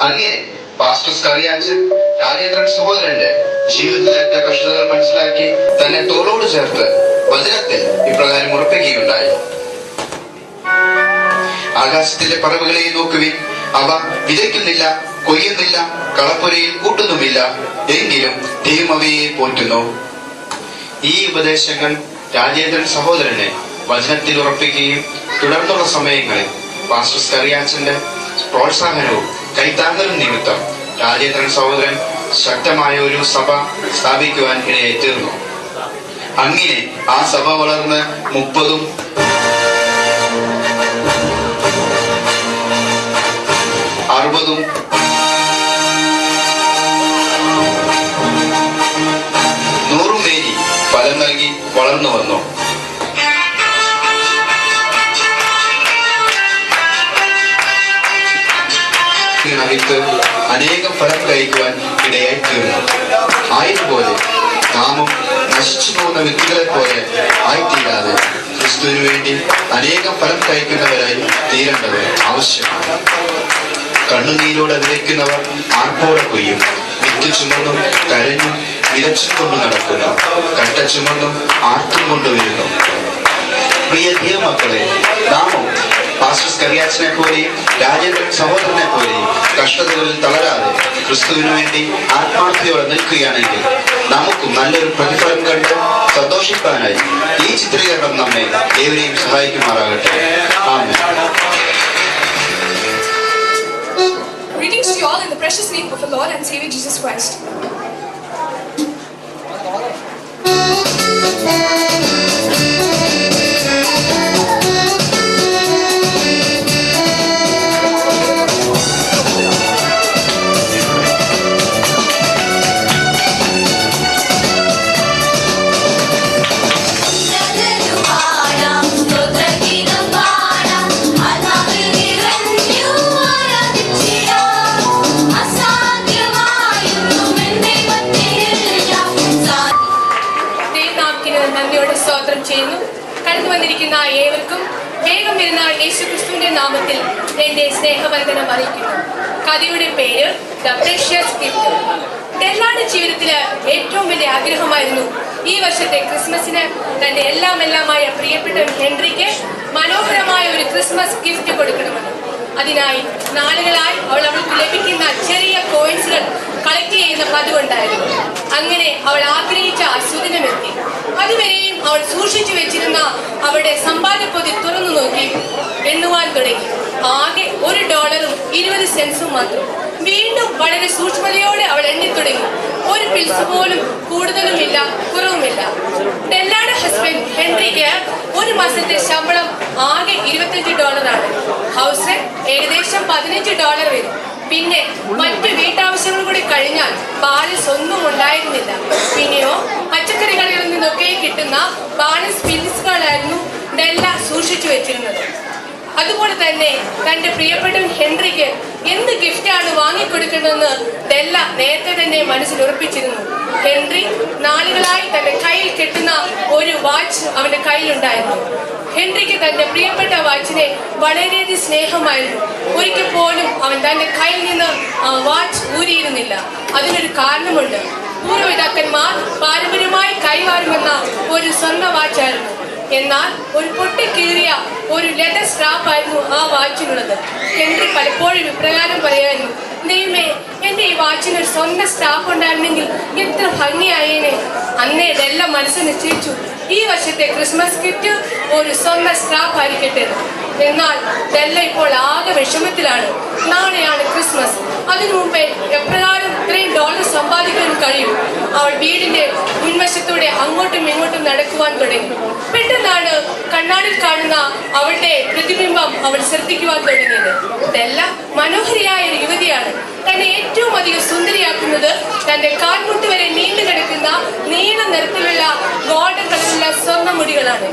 അങ്ങനെ പാസ്റ്റർ സ്കറിയാച്ചൻ രാജേന്ദ്രൻ സഹോദരന്റെ ജീവിതത്തിലേറ്റ കഷ്ടതകൾ മനസ്സിലാക്കി തന്നെ തോളോട് ചേർത്ത് വചനത്തിൽ ഇപ്രകാരം ഉറപ്പിക്കുകയുണ്ടായി. ആകാശത്തിലെ പറവുകളെ നോക്കുവിൻ, അവ വിതയ്ക്കുന്നില്ല, കൊയ്യുന്നില്ല, കളപ്പുരയിൽ കൂട്ടുന്നുമില്ല, എങ്കിലും ദൈവം അവയെ പോറ്റുന്നു. ഈ ഉപദേശങ്ങൾ രാജേന്ദ്രൻ സഹോദരനെ വചനത്തിൽ ഉറപ്പിക്കുകയും തുടർന്നുള്ള സമയങ്ങളിൽ പാസ്റ്റർ സ്കറിയാച്ചന്റെ പ്രോത്സാഹനവും കൈത്താങ്ങലും നിമിത്തം രാജേന്ദ്രൻ സഹോദരൻ ശക്തമായ ഒരു സഭ സ്ഥാപിക്കുവാൻ ഇടയായി തീർന്നു. അങ്ങനെ ആ സഭ വളർന്ന് 30ഉം 60ഉം 100ഉം മേനി ഫലം നൽകി വളർന്നു വന്നു. വിത്ത് അനേകം ഫലം കഴിക്കുവാൻ ഇടയായി തീർന്നു. ആയതുപോലെ നാമും നശിച്ചു പോകുന്ന വ്യക്തികളെ പോലെ ആയിത്തീരാതെ ക്രിസ്തുവിന് വേണ്ടി അനേകം ഫലം കഴിക്കുന്നവരായി തീരേണ്ടത് ആവശ്യമാണ്. കണ്ണുനീരോടെ വിതയ്ക്കുന്നവർ ആർപ്പോടെ കൊയ്യും. വിത്ത് ചുമന്നും കരഞ്ഞും വിതച്ചും കൊണ്ട് നടക്കുന്നു, കട്ട ചുമന്നും ആർത്തും കൊണ്ടുവരുന്നു. പ്രിയ ദൈവമക്കളെ, നാമും പാസ്റ്റർ സ്കറിയാച്ചനെ പോലെയും രാജേന്ദ്രൻ സഹോദരനെ പോലെയും കഷ്ടതകളിൽ തളരാതെ ക്രിസ്തുവിന് വേണ്ടി ആത്മാർത്ഥതയോടെ നിൽക്കുകയാണെങ്കിൽ നമുക്കും നല്ലൊരു പ്രതിഫലം കണ്ട് സന്തോഷിക്കാനായി ഈ ചിത്രീകരണം നമ്മെ ഏവരെയും സഹായിക്കുമാറാകട്ടെ. ആമേൻ. Greetings to you all in the precious name of the Lord and Savior Jesus Christ. കടന്നു വന്നിരിക്കുന്ന ഏവർക്കും വേഗം വരുന്ന യേശുക്രിസ്തുവിന്റെ നാമത്തിൽ എന്റെ സ്നേഹവന്ദനം അറിയിക്കുന്നു. കഥയുടെ പേര് ദ പ്രഷ്യസ് ഗിഫ്റ്റ്. ഡെല്ലായുടെ ജീവിതത്തില് ഏറ്റവും വലിയ ആഗ്രഹമായിരുന്നു ഈ വർഷത്തെ ക്രിസ്മസിന് തന്റെ എല്ലാമായ പ്രിയപ്പെട്ട ഹെൻറിക്ക് മനോഹരമായ ഒരു ക്രിസ്മസ് ഗിഫ്റ്റ് കൊടുക്കണമെന്ന്. അതിനായി നാളുകളായി അവൾക്ക് ലഭിക്കുന്ന ചെറിയ കോയിൻസുകൾ കളക്ട് ചെയ്യുന്ന പതിവുണ്ടായിരുന്നു. അങ്ങനെ അവൾ ആഗ്രഹിച്ച അസുദിനമെത്തി. അതുവരെയും അവൾ സൂക്ഷിച്ചു വെച്ചിരുന്ന അവളുടെ സമ്പാദ്യപ്പൊതി തുറന്നു നോക്കി എണ്ണുവാൻ തുടങ്ങി. ആകെ $1 20 സെന്റ്സും മാത്രം. വീണ്ടും വളരെ സൂക്ഷ്മതയോടെ അവൾ എണ്ണി തുടങ്ങി. ഒരു പിൽസ് പോലും കൂടുതലുമില്ല, കുറവുമില്ല. ഡെല്ലായുടെ ഹസ്ബൻഡ് ഹെൻറിക്ക് ഒരു മാസത്തെ ശമ്പളം ആകെ $25 ആണ്. ഹൗസ് റെന്റ് ഏകദേശം $15 വരും. പിന്നെ മറ്റ് വീട്ടാവശ്യങ്ങൾ കൂടി കഴിഞ്ഞാൽ ബാലൻസ് ഒന്നും ഉണ്ടായിരുന്നില്ല. പിന്നെയോ പച്ചക്കറി കടകളിൽ നിന്നൊക്കെ കിട്ടുന്ന ബാലൻസ് പിൽസുകളായിരുന്നു ഡെല്ല സൂക്ഷിച്ചു വെച്ചിരുന്നത്. അതുപോലെ തന്നെ തന്റെ പ്രിയപ്പെട്ട ഹെൻറിക്ക് എന്ത് ഗിഫ്റ്റാണ് വാങ്ങിക്കൊടുക്കേണ്ടതെന്ന് ഡെല്ല നേരത്തെ തന്നെ മനസ്സിൽ ഉറപ്പിച്ചിരുന്നു. ഹെൻറി നാളുകളായി തന്റെ കയ്യിൽ കെട്ടുന്ന ഒരു വാച്ച് അവന്റെ കയ്യിലുണ്ടായിരുന്നു. ഹെൻറിക്ക് തന്റെ പ്രിയപ്പെട്ട വാച്ചിനെ വളരെയധികം സ്നേഹമായിരുന്നു. ഒരിക്കൽ പോലും അവൻ തന്റെ കയ്യിൽ നിന്ന് ആ വാച്ച് ഊരിയിരുന്നില്ല. അതിനൊരു കാരണമുണ്ട്. പൂർവ്വപിതാക്കന്മാർ പാരമ്പര്യമായി കൈമാറുമെന്ന ഒരു സ്വർണ്ണ വാച്ചായിരുന്നു. എന്നാൽ ഒരു പൊട്ടിക്കീറിയ ഒരു ലെതർ സ്ട്രാപ്പായിരുന്നു ആ വാച്ചിനുള്ളത്. ഹെൻറി പലപ്പോഴും ഇപ്രകാരം പറയായിരുന്നു, ദൈവമേ, എന്റെ ഈ വാച്ചിന് ഒരു സ്വന്തം സ്റ്റാഫ് ഉണ്ടായിരുന്നെങ്കിൽ എത്ര ഭംഗിയായേനെ. അന്നേ ഇതെല്ലാം മനസ്സ് നിശ്ചയിച്ചു, ഈ വർഷത്തെ ക്രിസ്മസ് ഗിഫ്റ്റ് ഒരു സ്വന്തം സ്റ്റാഫ് ആയിരിക്കട്ടെ. എന്നാൽ ഇതെല്ലാം ഇപ്പോൾ ആകെ വിഷമത്തിലാണ്. നാളെയാണ് ക്രിസ്മസ്. അതിനു മുമ്പേ എപ്രകാരം ഇത്രയും $1 സമ്പാദിക്കാൻ കഴിയും? അവൾ വീടിന്റെ മുൻവശത്തൂടെ അങ്ങോട്ടും ഇങ്ങോട്ടും നടക്കുവാൻ തുടങ്ങി. പെട്ടെന്നാണ് കണ്ണാടിൽ കാണുന്ന അവളുടെ പ്രതിബിംബം അവൾ ശ്രദ്ധിക്കുവാൻ തുടങ്ങിയത്. ഇതെല്ലാം മനോഹരിയായ ഒരു യുവതിയാണ്. തന്നെ ഏറ്റവും അധികം സുന്ദരിയാക്കുന്നത് തന്റെ കാൽമുട്ട് വരെ നീണ്ടു കിടക്കുന്ന നീല നിറത്തിലുള്ള ഗോൾഡൻ കളറിലുള്ള സ്വർണ്ണ മുടികളാണ്.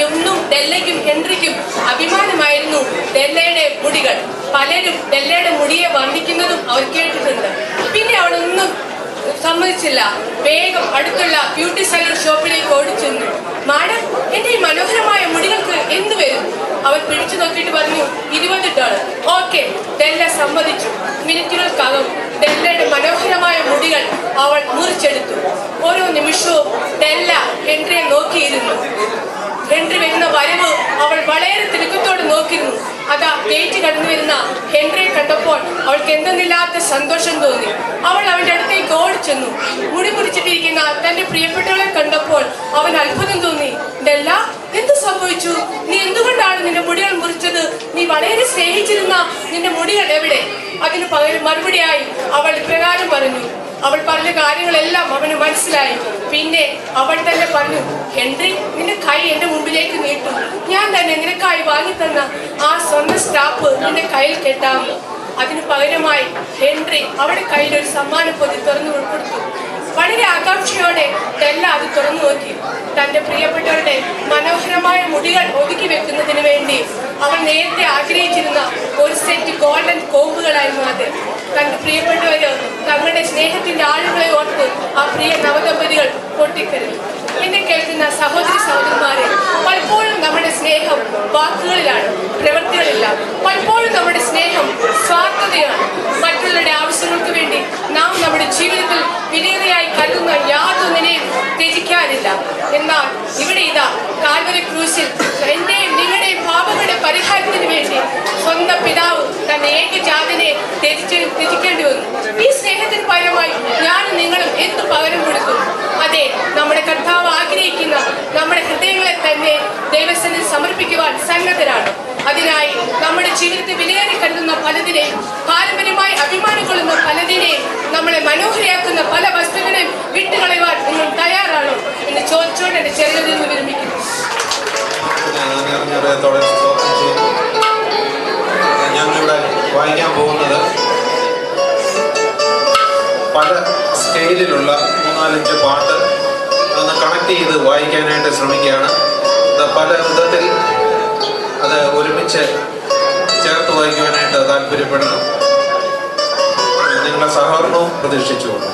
എന്നും ഡെല്ലയ്ക്കും ഹെൻറിക്കും അഭിമാനമായിരുന്നു ഡെല്ലയുടെ മുടികൾ. പലരും ഡെല്ലയുടെ മുടിയെ വർണ്ണിക്കുന്നതും അവർ കേട്ടിട്ടുണ്ട്. പിന്നെ അവളൊന്നും സമ്മതിച്ചില്ല. വേഗം അടുത്തുള്ള ബ്യൂട്ടി സലൂൺ ഷോപ്പിലേക്ക് ഓടിച്ചെന്നു. മാഡം, എന്റെ ഈ മനോഹരമായ മുടികൾക്ക് എന്ത് വരും? അവൾ പിടിച്ചു നോക്കിയിട്ട് പറഞ്ഞു $20. ഓക്കെ, ഡെല്ല സമ്മതിച്ചു. മിനിറ്റുകൾക്കകം ഡെല്ലയുടെ മനോഹരമായ മുടികൾ അവൾ മുറിച്ചെടുത്തു. ഓരോ നിമിഷവും ഡെല്ല ഹെൻറിയെ നോക്കിയിരുന്നു. ഹെൻറി വരുന്ന വരവ് അവൾ വളരെ തിടുക്കത്തോടെ നോക്കിയിരുന്നു. അതാ ഗേറ്റ് കടന്നു വരുന്ന ഹെൻറിയെ കണ്ടപ്പോൾ അവൾക്ക് എന്തെന്നില്ലാത്ത സന്തോഷം തോന്നി. അവൾ അവന്റെ അടുത്തേക്ക് ഓടിച്ചെന്നു. മുടി മുറിച്ചിട്ടിരിക്കുന്ന തന്റെ പ്രിയപ്പെട്ടവളെ കണ്ടപ്പോൾ അവൻ അത്ഭുതം തോന്നി. ഡെല്ല, എന്ത് സംഭവിച്ചു? നീ എന്തുകൊണ്ടാണ് നിന്റെ മുടികൾ മുറിച്ചത്? നീ വളരെ സ്നേഹിച്ചിരുന്ന നിന്റെ മുടികൾ എവിടെ? അതിന് പകരം മറുപടിയായി അവൾ ഇപ്രകാരം പറഞ്ഞു. അവൾ പറഞ്ഞ കാര്യങ്ങളെല്ലാം അവന് മനസ്സിലായി. പിന്നെ അവൾ തന്നെ പറഞ്ഞു, ഹെൻറി, നിന്റെ കൈ എന്റെ മുമ്പിലേക്ക് നീട്ടു. ഞാൻ തന്നെ നിനക്കായി വാങ്ങിത്തന്ന ആ സ്വർണ്ണ സ്റ്റാപ്പ് നിന്റെ കയ്യിൽ കെട്ടാം. അതിനു പകരമായി ഹെൻറി അവളുടെ കയ്യിൽ ഒരു സമ്മാന പൊതി തുറന്നു കൊടുത്തു. വളരെ ആകാംക്ഷയോടെ ഡെല്ല അത് തുറന്നു നോക്കി. തന്റെ പ്രിയപ്പെട്ടവരുടെ മനോഹരമായ മുടികൾ ഒതുക്കി വെക്കുന്നതിന് വേണ്ടി അവൾ നേരത്തെ ആഗ്രഹിച്ചിരുന്ന ഒരു സെറ്റ് ഗോൾഡൻ കോമ്പുകളായിരുന്നു അത്. തന്റെ പ്രിയപ്പെട്ടവര് തങ്ങളുടെ സ്നേഹത്തിന്റെ ആളുകളെ ഓർത്ത് ആ പ്രിയ നവദമ്പതികൾ പൊട്ടിക്കരുത്. എന്നെ കേൾക്കുന്ന സഹോദരി സഹോദരന്മാരെ, പലപ്പോഴും നമ്മുടെ സ്നേഹം വാക്കുകളിലാണ്, പ്രവൃത്തികളില്ല. പലപ്പോഴും നമ്മുടെ സ്നേഹം സ്വാർത്ഥതയാണ്. മറ്റുള്ളവരുടെ ആവശ്യങ്ങൾക്ക് വേണ്ടി നാം നമ്മുടെ ജീവിതത്തിൽ വിലയേറിയായി കരുതുന്ന യാതൊന്നിനെയും ത്യജിക്കാനില്ല. എന്നാൽ ഇവിടെ ഇതാ കാൽവരി ക്രൂശിൽ എന്റെയും നിങ്ങളുടെയും പാപങ്ങളുടെ പരിഹാരത്തിന് വേണ്ടി സ്വന്തം പിതാവ് തന്റെ ഏകജാതനെ ത്യജിക്കേണ്ടി വന്നു. ഈ സ്നേഹത്തിന് പകരമായി ഞാനും നിങ്ങളും എന്തു പകരം കൊടുക്കും? അതെ, നമ്മുടെ കർത്താവ് ആഗ്രഹിക്കുന്ന നമ്മുടെ ഹൃദയങ്ങളെ തന്നെ ദൈവസന്നിധിയിൽ സമർപ്പിക്കുവാൻ സന്നദ്ധരാണ്. അതിനായി നമ്മുടെ ജീവിതത്തിൽ വിലയേറി കരുതുന്ന പലതിനെയും, പാരമ്പര്യമായി അഭിമാനം കൊള്ളുന്ന പലതിനെയും, നമ്മളെ മനോഹരയാക്കുന്ന പല വസ്തുക്കളെയും വിട്ടുകളയുവാൻ നിങ്ങൾ തയ്യാറാണോ എന്ന് ചോദിച്ചുകൊണ്ട് എന്റെ ചെറുതിൽ നിന്ന് വിരമിക്കുന്നു. ഞങ്ങളിവിടെ വായിക്കാൻ പോകുന്നത് പല സ്കെയിലിലുള്ള 3-4 പാട്ട് ഒന്ന് കണക്ട് ചെയ്ത് വായിക്കാനായിട്ട് ശ്രമിക്കുകയാണ്. പല വിധത്തിൽ അത് ഒരുമിച്ച് ചേർത്ത് വായിക്കുവാനായിട്ട് താല്പര്യപ്പെടുന്നു. നിങ്ങളുടെ സഹകരണവും പ്രതീക്ഷിച്ചുകൊണ്ട്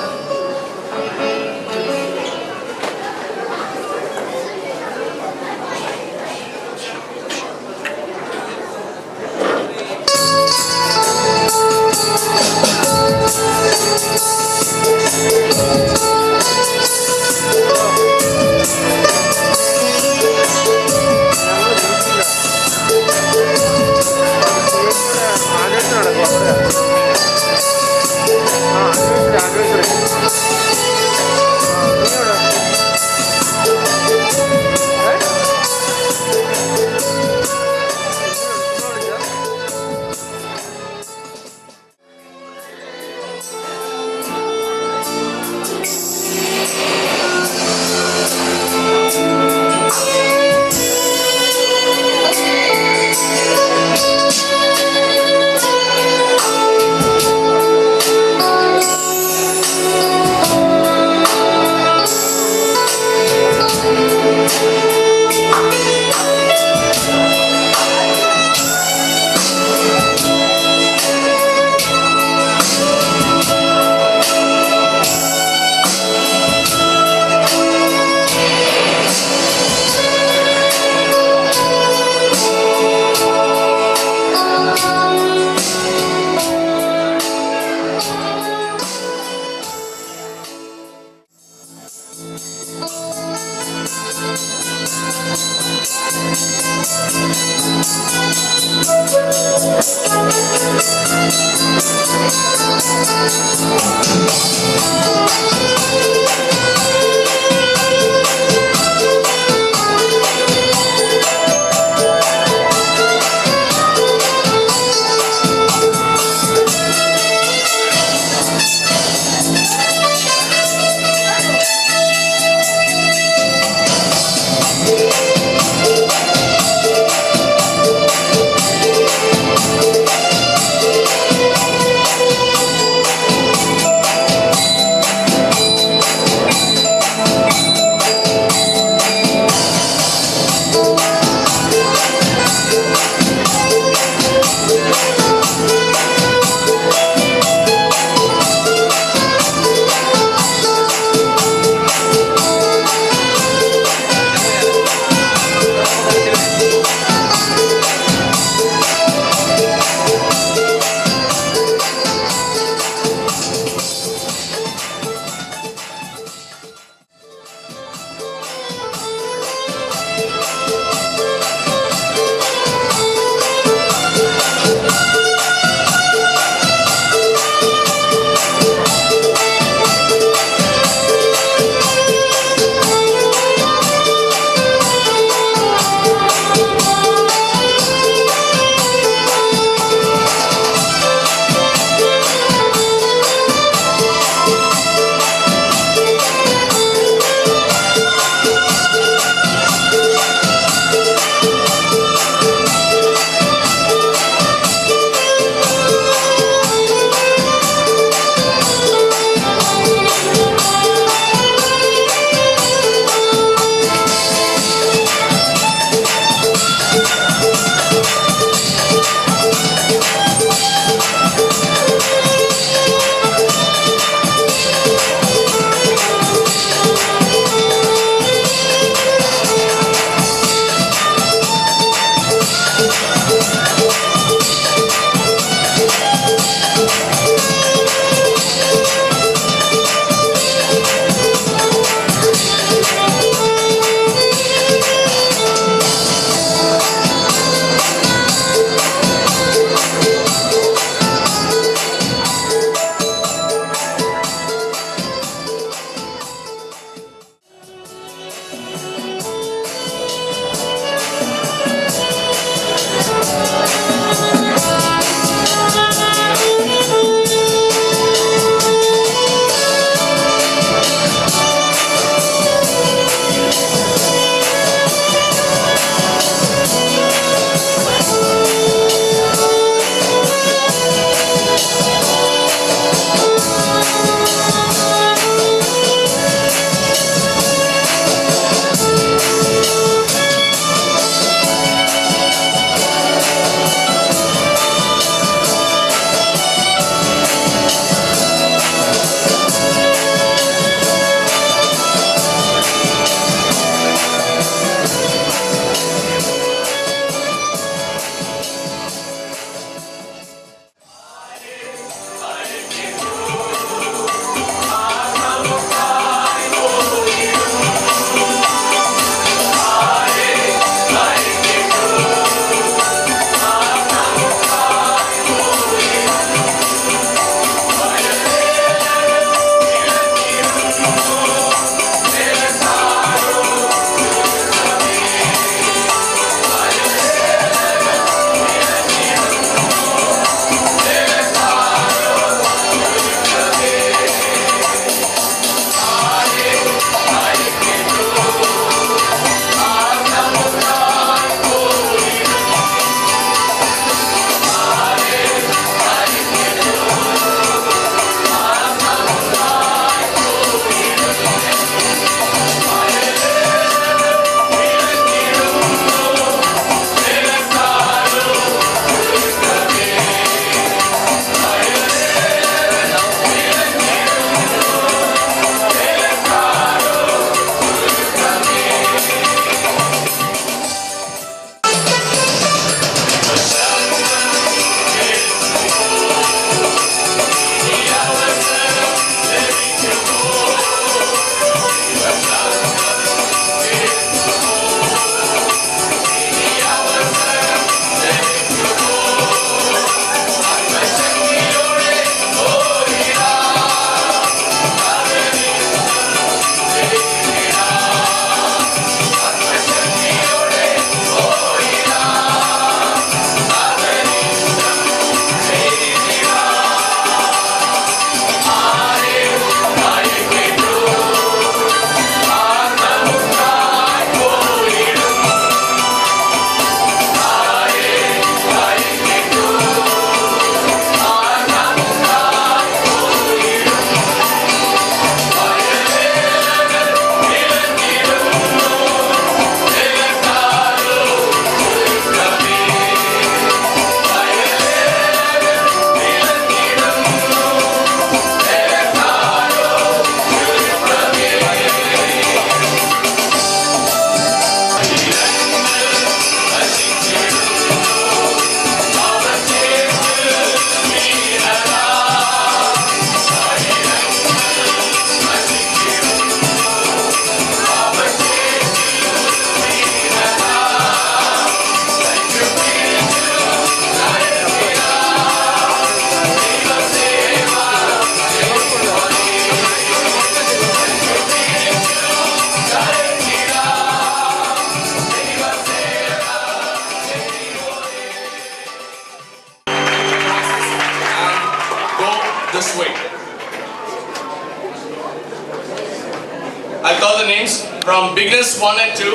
from beginners 1 and 2.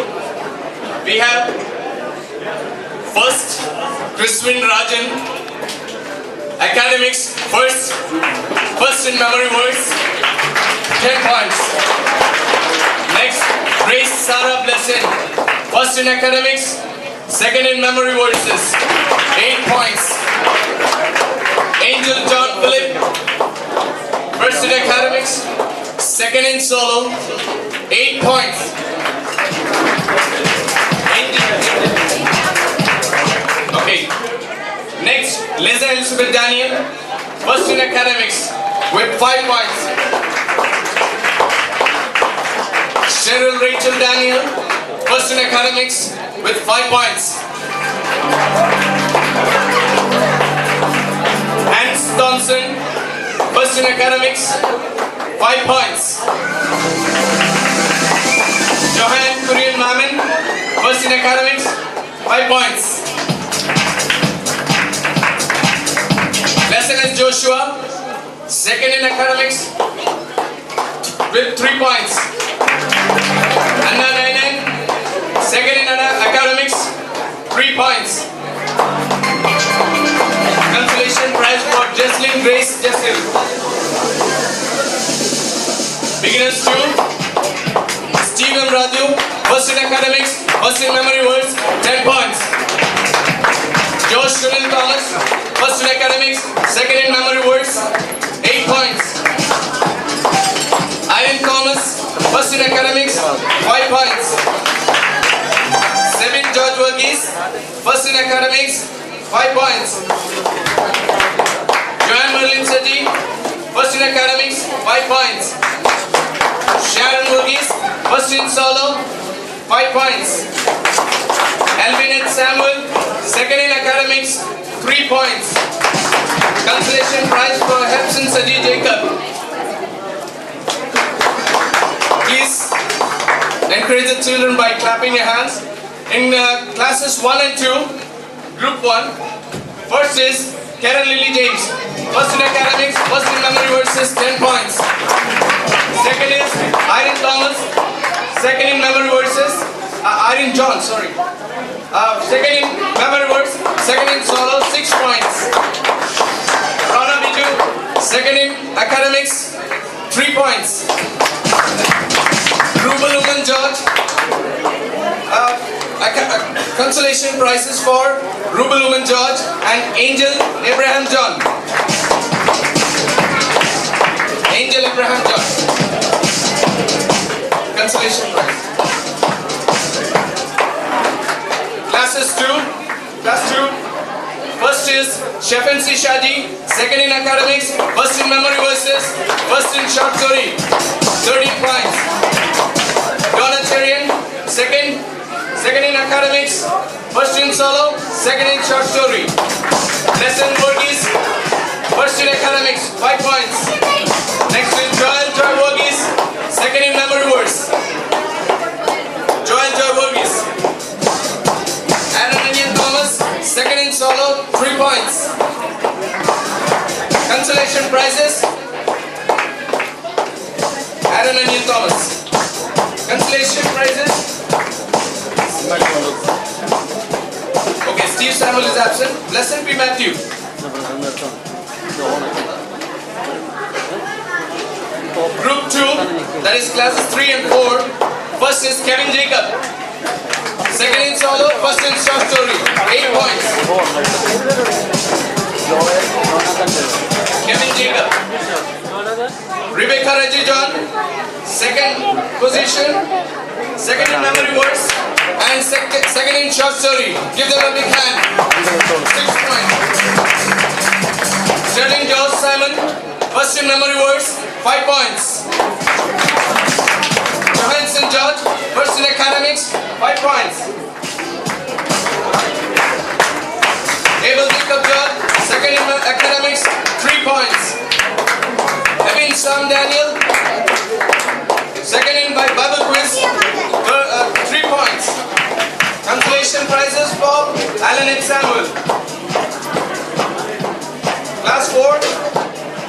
We have first Chriswin Rajan, academics first in memory verse, 10 points. Next, Grace Sarah Blessing, first in academics, second in memory verses, 8 points. Angel John Philip, first in academics, second in solo, 8 points. Okay. Next, Liza Elizabeth Daniel, first in academics with 5 points. Cheryl Rachel Daniel, first in academics with 5 points. Hans Thompson, first in academics, 5 points. Johan Kurian Mamin, first in academics, 5 points. Lesson Joshua, second in academics with 3 points. Anna Nainen, second in academics, 3 points. Consolation prize for Jesslyn Grace Jessil. Beginners 2, Stephen Raju, first in academics, first in memory words, 10 points. Josh Sunil Thomas, first in academics, second in memory words, 8 points. Ian Thomas, first in academics, 5 points. Sevin George Verghese, first in academics, 5 points. Joanne Merlin Sethi, first in academics, 5 points. Sharon Verghese, first in solo, 5 points. Alvin and Samuel, second in academics, 3 points. Consolation prize for Hepson Sadi Jacob. Please encourage the children by clapping your hands. In classes 1 and 2, group 1, first is Karen Lily James, first in academics, first in memory verses, 10 points. Second is Irene Thomas, second in memory verses, Irene John, sorry. Second in memory verse, second in solo, 6 points. Rana Biju, second in academics, 3 points. Rubel Uman George, consolation prizes for Rubel Uman George and Angel Abraham John. Angel Abraham John. Consolation prize. Class 2. First is Shefan C. Shaji, second in academics, first in memory verses, first in short story, 13 points. Donna Cherian, second in academics, first in solo, second in short story. Lesson Verghese, first in academics, 5 points. Next is Joel Joy Verghese, second in memory verse. Joel Joy Verghese. Aaron Thomas, second in solo, 3 points. Consolation prizes. Aaron Thomas. Consolation prizes. Okay, Steve Samuel is absent. Blessed be Matthew. Group 2, that is classes 3 and 4. First is Kevin Jacob. Second in solo, first in short story, 8 points. Kevin Jacob. Rebecca Reggie John, second position, second in memory words, and second in short story. Give them a big hand. 6 points. Sterling George Simon, first in memory words, 5 points. Johansson George, first in academics, 5 points. Abel Jacob George, second in academics, 3 points. Evin Sam Daniel, second in by Bible quiz, 3 points. Consolation prizes for Alan and Samuel. Class 4,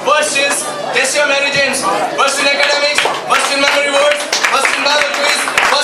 first is Tessia Mary James, first in academics, first in memory words, first in Bible quiz, first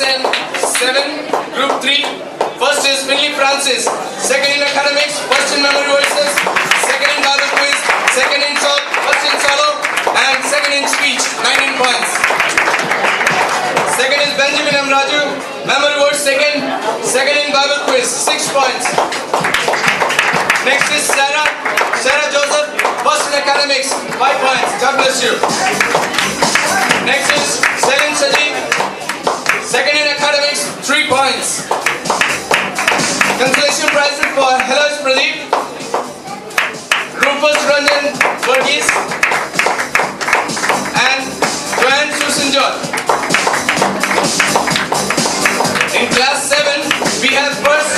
and 7, Group 3. First is Finley Francis, second in academics, first in memory verses, second in Bible quiz, second in solo, first in solo, and second in speech, 19 points. Second is Benjamin M. Raju, memory verse second in Bible quiz, 6 points. Next is Sarah Joseph, first in academics, 5 points. God bless you. Next is Selim Sadiq, second in academics, 3 points. Consolation prizes for Hellas Pradeep, Rufus Ranjan Verghese, and Joanne Susan John. In class 7, we have first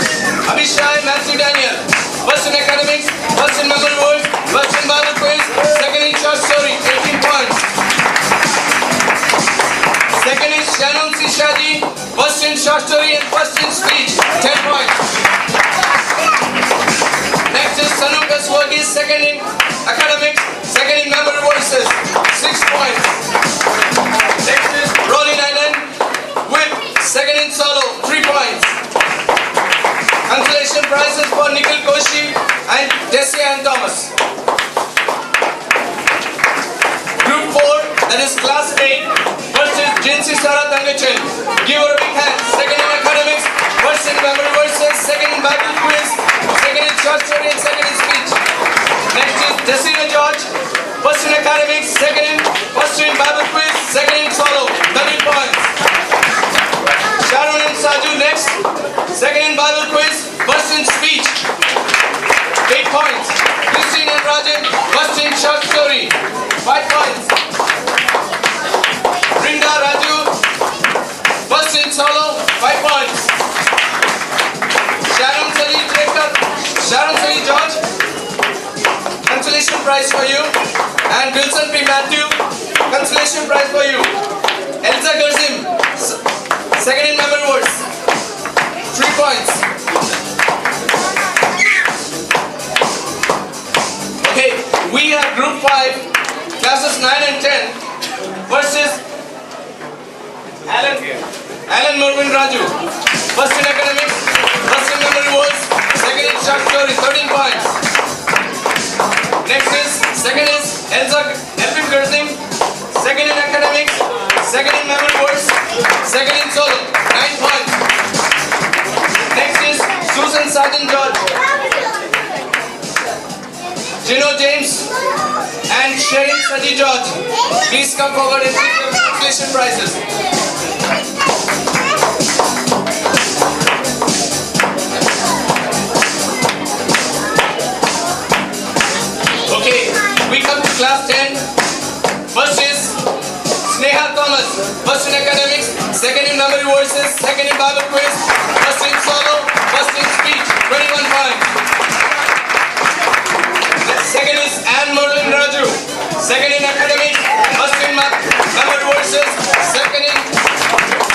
Abhishai Matthew Daniel, first in academics, first in memory words, first in Bible quiz, second in short story, 18 points. Second is Shannon Sishaji, first in short story and first in speech, 10 points. Next is Sanuka Swagi, second in academics, second in memory verses, 6 points. Next is Rolly Nanan with second in solo, 3 points. Consolation prizes for Nikhil Koshi and Tessie Ann Thomas. Group 4, that is class 8. First is Jinsi Sara Tangachan. Give her a big hand. Second in academics, first in memory verses, second in Bible quiz, second in short story and second in speech. Next is Jessina George, first in academics, first in Bible quiz, second in solo, 13 points. Sharon and Saju next, second in Bible quiz, first in speech, 8 points. Christine and Rajan, first in short story, 5 points. Brinda Raju, first in solo, 5 points. Sharon Sally George, consolation prize for you. And Wilson P. Matthew, consolation prize for you. Elsa Gerzim, second in memory words, 3 points. Okay, we have group 5, classes 9 and 10. First is Alan Mervyn Raju, first in academics, first in memory words, second in short story, 13 points. Next is, second is Elvin Gerzim, second in academics, second in memory words, second in solo, 9 points. Next is Susan Sargent George, Gino James, and Sherin Sadi George. Please come forward and take your consolation prizes. Okay, we come to class 10. First is Sneha Thomas, first in academics, second in memory verses, second in Bible quiz, first in solo, first in speech, 21 points. Second is Anne Merlin Raju, second in academics, first in memory verses, second in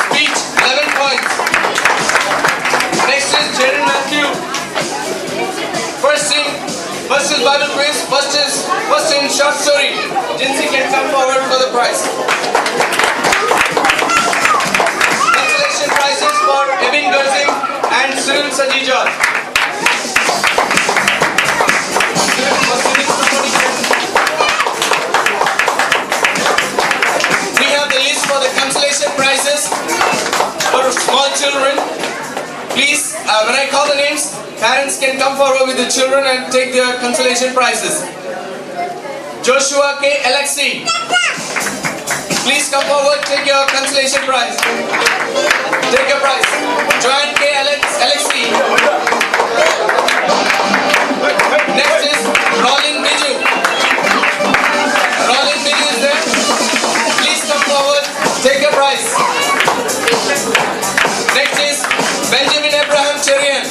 speech, 11 points. Next is Jaden Matthew, first is Bible quiz, first in short story. Jinsi can come forward for the prize. Consolation prizes for Ebin Gerzim and Cyril Saji George. We have the list for the consolation prizes for small children. Please, when I call the names, parents can come forward with the children and take their consolation prizes. Joshua K. Alexi, please come forward, take your consolation prize. Take your prize. Joanne K. Alexi. Next is Rolin Biju. Rolin Biju is there. Please come forward, take your prize. Next is Benjamin Abraham Cherian.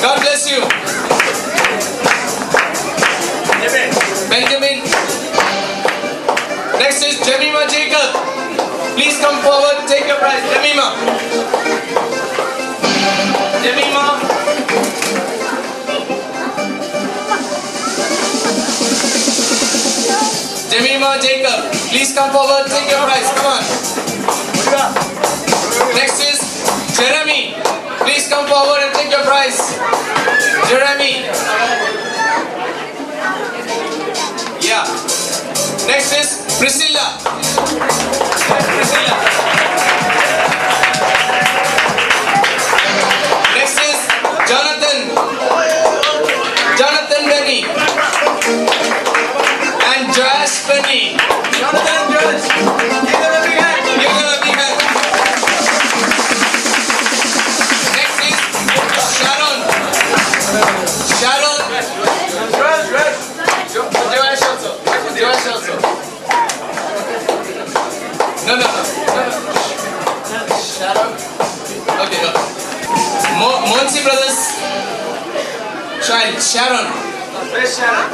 God bless you. Benjamin. Next is Jemima Jacob. Please come forward, take your prize. Jemima. Jemima Jacob. Please come forward, take your prize. Come on. Next is Jeremy. Please come forward and take your prize. Jeremy. Yeah. Next is Priscilla. Priscilla. Next is Jonathan. Jonathan Benny. And Josh Benny. Jonathan and Josh. Give them a big hand. Give them a big hand. Next is Sharon. Sharon. Josh also. Josh also. No. Sharon. Okay. Monsi brothers. Child. Sharon. Where's Sharon?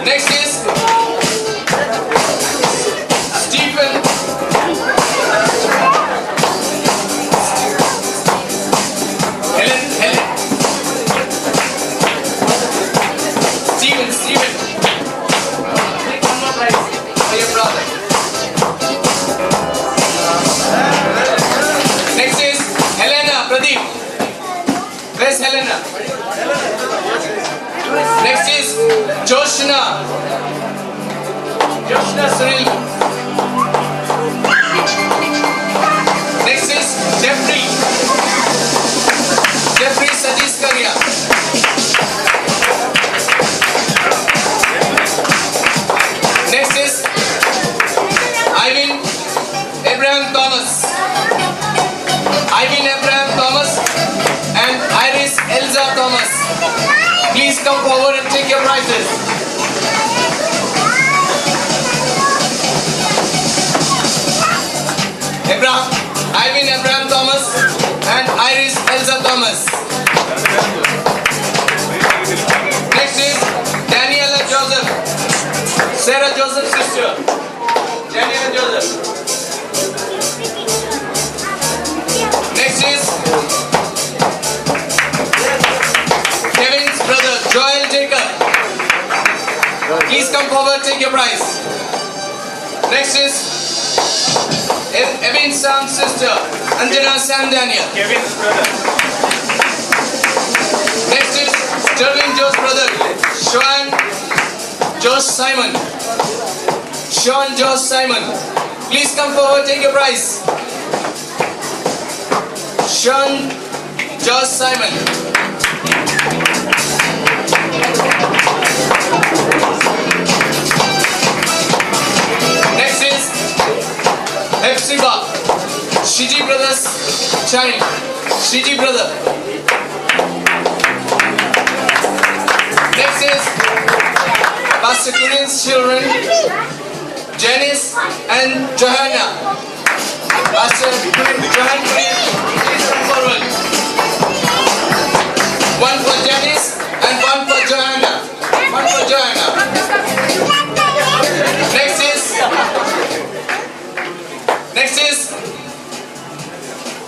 Next is Stephen. Helen. Stephen. Take one more prize for your brother. Next is Helena Pradeep. Where's Helena? Next is Joshna. Joshna Sunil. Next is Jeffrey. Jeffrey Sajis Karia. Next is Ivan Abraham Thomas. Ivan Abraham Thomas and Iris Elza Thomas. Please come forward and take your prizes. Ivan Abraham Thomas and Iris Elza Thomas. Next is Daniela Joseph. Sarah Joseph's sister. Daniela Joseph. Next is Kevin's brother, Joel Jacob. Please come forward, take your prize. Next is Evan Sam's sister, Anjana Sam Daniel. Kevin's brother. Next is Sterling Joe's brother, Sean Josh Simon. Sean Josh Simon. Please come forward, take your prize. Sean Josh Simon. Next is Hepzibah, Shiji brothers child. Shiji brother. Next is Pastor Kurin's children, Janice and Johanna. Pastor Johan Kurin, please come forward. One for Janice and one for Johanna. One for Johanna. Next is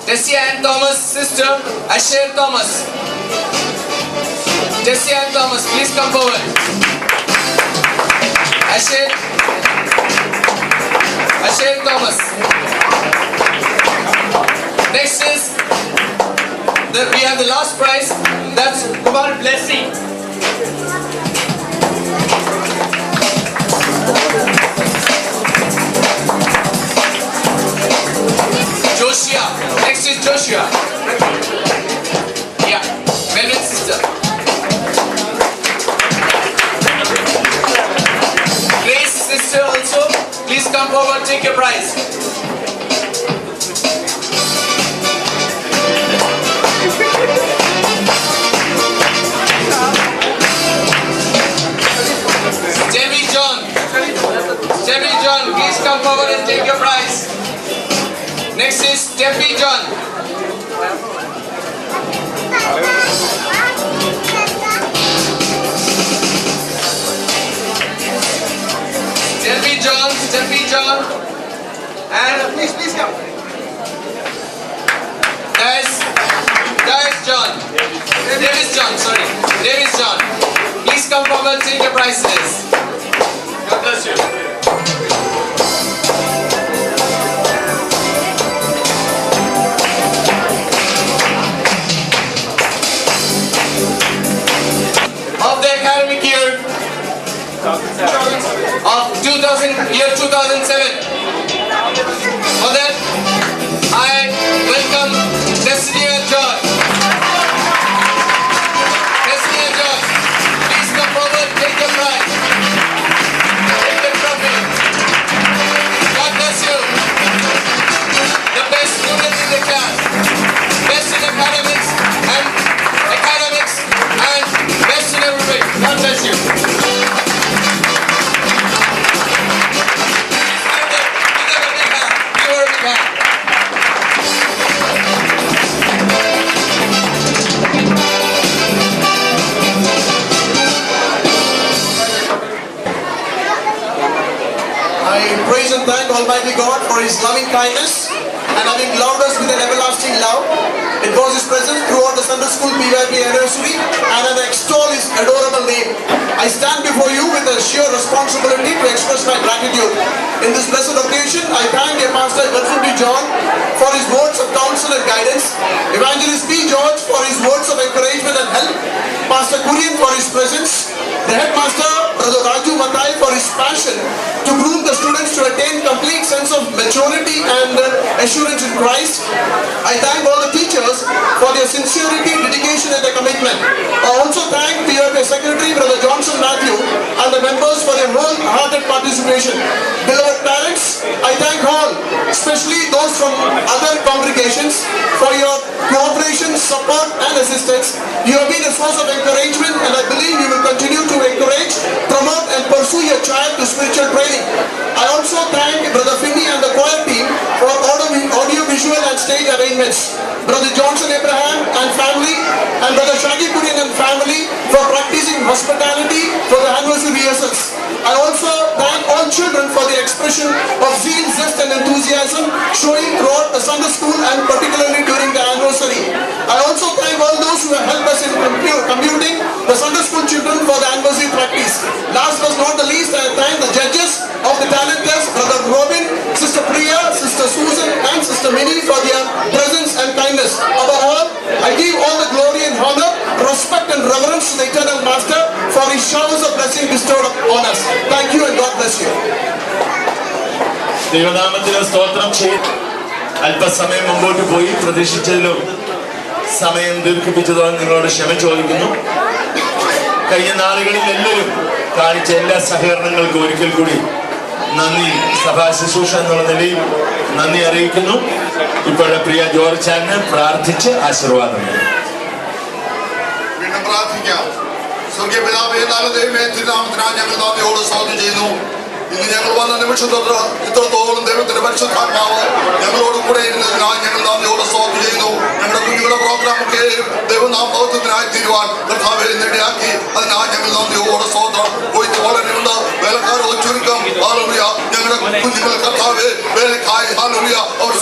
Tessia and Thomas' sister, Asher Thomas. Tessia and Thomas, please come forward. Asher Thomas. Next is we have the last prize. That's Kumar Blessing. Joshua. Next is Joshua. Yeah, Melvin's sister. Grace's sister also. Please come forward, take your prize. Steffi John, please come forward and take your prize. Next is Steffi John. Steffi John. And please come. Davis John. Please come forward and take your prizes. God bless you. year 2007. For that, I welcome Destiny and Joy. Destiny and Joy, please come forward, take your prize. Take the trophy. God bless you. The best student in the class. Best in academics and best in every way. God bless you. I praise and thank Almighty God for His loving kindness and having loved us with an everlasting love. It was His presence throughout the Sunday School PYP anniversary, and I extol His adorable name. I stand before you with a sheer responsibility to express my gratitude. In this blessed occasion, I thank dear Pastor Godfrey B. John for his words of counsel and guidance, Evangelist P. George for his words of encouragement and help, Pastor Kurian for his presence, the headmaster Brother Raju Matai for his passion to groom the students to attain complete sense of maturity and assurance in Christ. I thank all the teachers for their sincerity, dedication and their commitment. I also thank PYP Secretary Brother Johnson Matthew and the members for their wholehearted participation. Beloved parents, I thank all, especially those from other congregations, for your cooperation, support and assistance. You have been a source of encouragement, and I believe you will continue to encourage, promote and pursue your child to spiritual training. I also thank Brother Finney and the choir team for audio, visual and stage arrangements. Brother Johnson Abraham and family and Brother Shaggy Kurian and family for practicing hospitality for the anniversary rehearsals. I also thank all children for their expression of zeal, zest and enthusiasm showing throughout the Sunday school and particularly during the anniversary. I also thank all those who have helped us in commuting the Sunday school children for the anniversary practice. Last but not the least, I thank the judges of the talent test, Brother Robin, Sister Priya, Sister Susan and Sister Minnie for their presence and kindness. Above all, I give all the glory and honor, respect and reverence to the eternal Master for his showers of blessing bestowed on us. Thank you and God bless you. ദൈവനാമത്തിന് സ്തോത്രം ചെയ്ത് അല്പസമയം മുമ്പോട്ട് പോയി പ്രതീക്ഷിച്ചതിലും സമയം ദീർഘിപ്പിച്ചതോ നിങ്ങളോട് ക്ഷമ ചോദിക്കുന്നു. കഴിഞ്ഞ നാളുകളിൽ എല്ലാവരും കാണിച്ച എല്ലാ സഹകരണങ്ങൾക്കും ഒരിക്കൽ കൂടി നന്ദി, സഭാ ശുശ്രൂഷ എന്നുള്ള നിലയിൽ നന്ദി അറിയിക്കുന്നു. ഇപ്പോഴത്തെ പ്രിയ ജോർജ് ചാന് പ്രാർത്ഥിച്ച് ആശീർവാദം. വീണ്ടും പ്രാർത്ഥിക്കാം. സ്വർഗീയ പിതാവേ, നല്ല ദൈവമേ, തിരുനാമത്തിനായി ഞങ്ങൾ നന്ദിയോട് സ്വാഗതം ചെയ്യുന്നു. ഇന്ന് ഞങ്ങൾ വന്ന നിമിഷം തൊട്ട് ഇത്രത്തോളം ദൈവത്തിന്റെ പരിശുദ്ധാത്മാവ് ഞങ്ങളോട് കൂടെ ഇരുന്നതിനായി ഞങ്ങൾ നന്ദിയോട് സ്വാഗതം ചെയ്യുന്നു. ഞങ്ങളുടെ കുഞ്ഞുങ്ങളുടെ പ്രോഗ്രാമൊക്കെ ദൈവനാമത്തിനായി തീരുവാൻ കർത്താവെ നേടിയാക്കി അതിനായി ഞങ്ങൾ നന്ദിയോട് സ്വാഗതം. പോയിട്ട് വളരെയുണ്ട്, വേലക്കാരോ ചുരുക്കം. ഞങ്ങളുടെ കുഞ്ഞുങ്ങളെ കർത്താവെ വേലക്കായി അവർ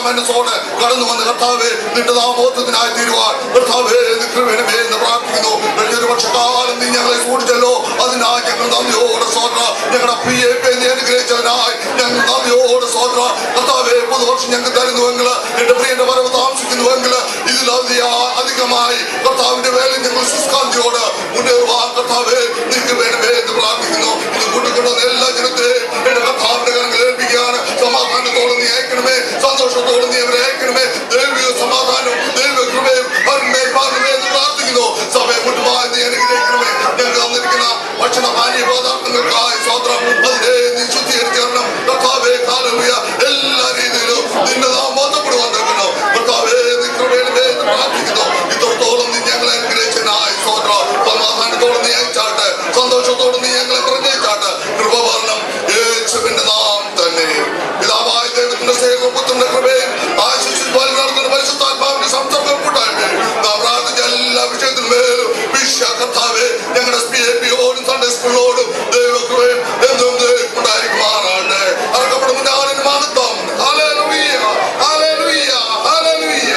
മനസ്സോടെ കടന്നു വന്ന് കർത്താവെ നിന്റെ നാമോത്വത്തിനായി തീരുവാൻ കർത്താവെ നിൽക്കണമേ എന്ന് പ്രാർത്ഥിക്കുന്നു. കഴിഞ്ഞൊരു വർഷക്കാലം നീ ഞങ്ങളെ സൂക്ഷിച്ചല്ലോ, അതിനായി ഞങ്ങൾ നന്ദിയോട് സ്തോത്രം. ഞങ്ങളുടെ PYP അനുഗ്രഹിച്ചതിനായി ഞങ്ങൾ നന്ദിയോട് സ്തോത്രം. കർത്താവെ പുതുവർഷം ഞങ്ങൾക്ക് തരുന്നുവെങ്കിൽ, എന്റെ പ്രിയന്റെ വരവ് താമസിക്കുന്നുവെങ്കിൽ ഇതിലധികമായി കർത്താവിന്റെ വേല ഞങ്ങൾ ശുഷ്കാന്തിയോട് മുന്നേറുവാൻ കർത്താവെ നിങ്ങൾക്ക് വേണമേ എന്ന് പ്രാർത്ഥിക്കുന്നു. ഇത് കൂട്ടിക്കൊണ്ടുവന്ന എല്ലാ ജനത്തെയും എന്റെ കർത്താവിന്റെ കരങ്ങളിൽ ഏൽപ്പിക്കുകയാണ്. സമാധാനത്തോടെ നീ അയക്കണമേ, സന്തോഷത്തോടെ നീ അവരെ അയക്കണമേ. ദൈവിക സമാധാനവും ദൈവിക കൃപയും അവരുടെ എന്ന് പ്രാർത്ഥിക്കുന്നു. സഭയെ മുട്ടുമായി നീ അനുഗ്രഹിക്കണമേ. ഞങ്ങൾക്ക് തന്നിരിക്കുന്ന ഭക്ഷണ പാനീയ പദാർത്ഥങ്ങൾക്കായി സ്തോത്രം. അതിനെ നീ ശുദ്ധീകരിക്കണം കർത്താവേ. ഹല്ലേലൂയ. എല്ലാ രീതിയിലും നിന്റെ നാമം മഹത്വപ്പെടുവാൻ തരുന്നു കർത്താവേ. നീ കൃപയിലുമേ എന്ന് പ്രാർത്ഥിക്കുന്നു. ഇത്രത്തോളം നീ ഞങ്ങളെ അനുഗ്രഹിച്ചതിനായി സ്തോത്രം. സമാധാനത്തോടെ നീ അയച്ചാട്ടെ, സന്തോഷത്തോടെ നീ ഞങ്ങളെ പറഞ്ഞയച്ചാട്ടെ. കൃപ വരണം യേശുവിന്റെ നാമം തന്നെ. പിതാവായ ദൈവത്തിന്റെ സ്നേഹവും പുത്രന്റെ കൃപയും ആശിച്ചുപോലെ നടത്തുന്ന പരിശുദ്ധാത്മാവിന്റെ സംസർഗം കൂട്ടായ്മ നാം പ്രാർത്ഥിച്ച എല്ലാ വിഷയത്തിനും മേലും കർത്താവേ ഞങ്ങളുടെ PYP-യോടും സൺഡേ സ്കൂളിനോടും ദൈവകൃപയും എന്നും ഉണ്ടായിരിക്കുമാറാണ്. അർക്കപ്പെടുന്ന ഞാനും മഹത്വം. Hallelujah, hallelujah, hallelujah.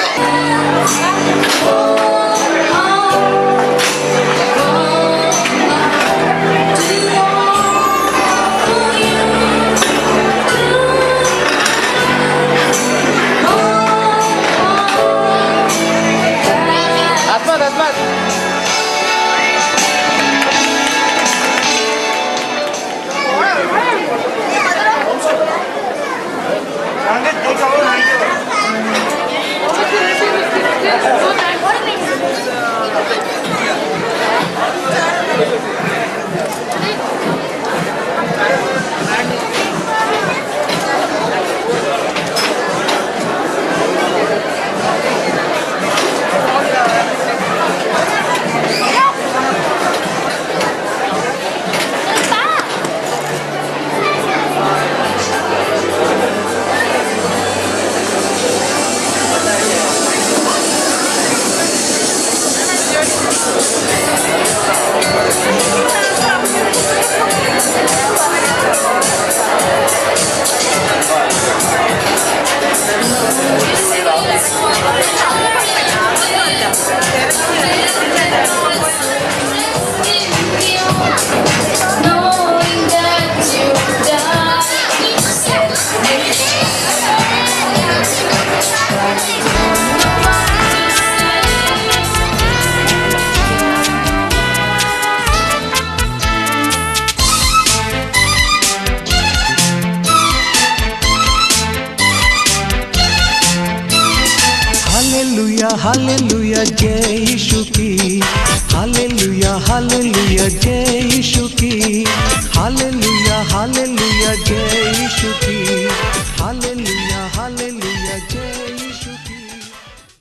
हालेलुया जय यीशु की, हालेलुया हालेलुया जय यीशु की, हालेलुया हालेलुया जय यीशु की, हालेलुया हालेलुया जय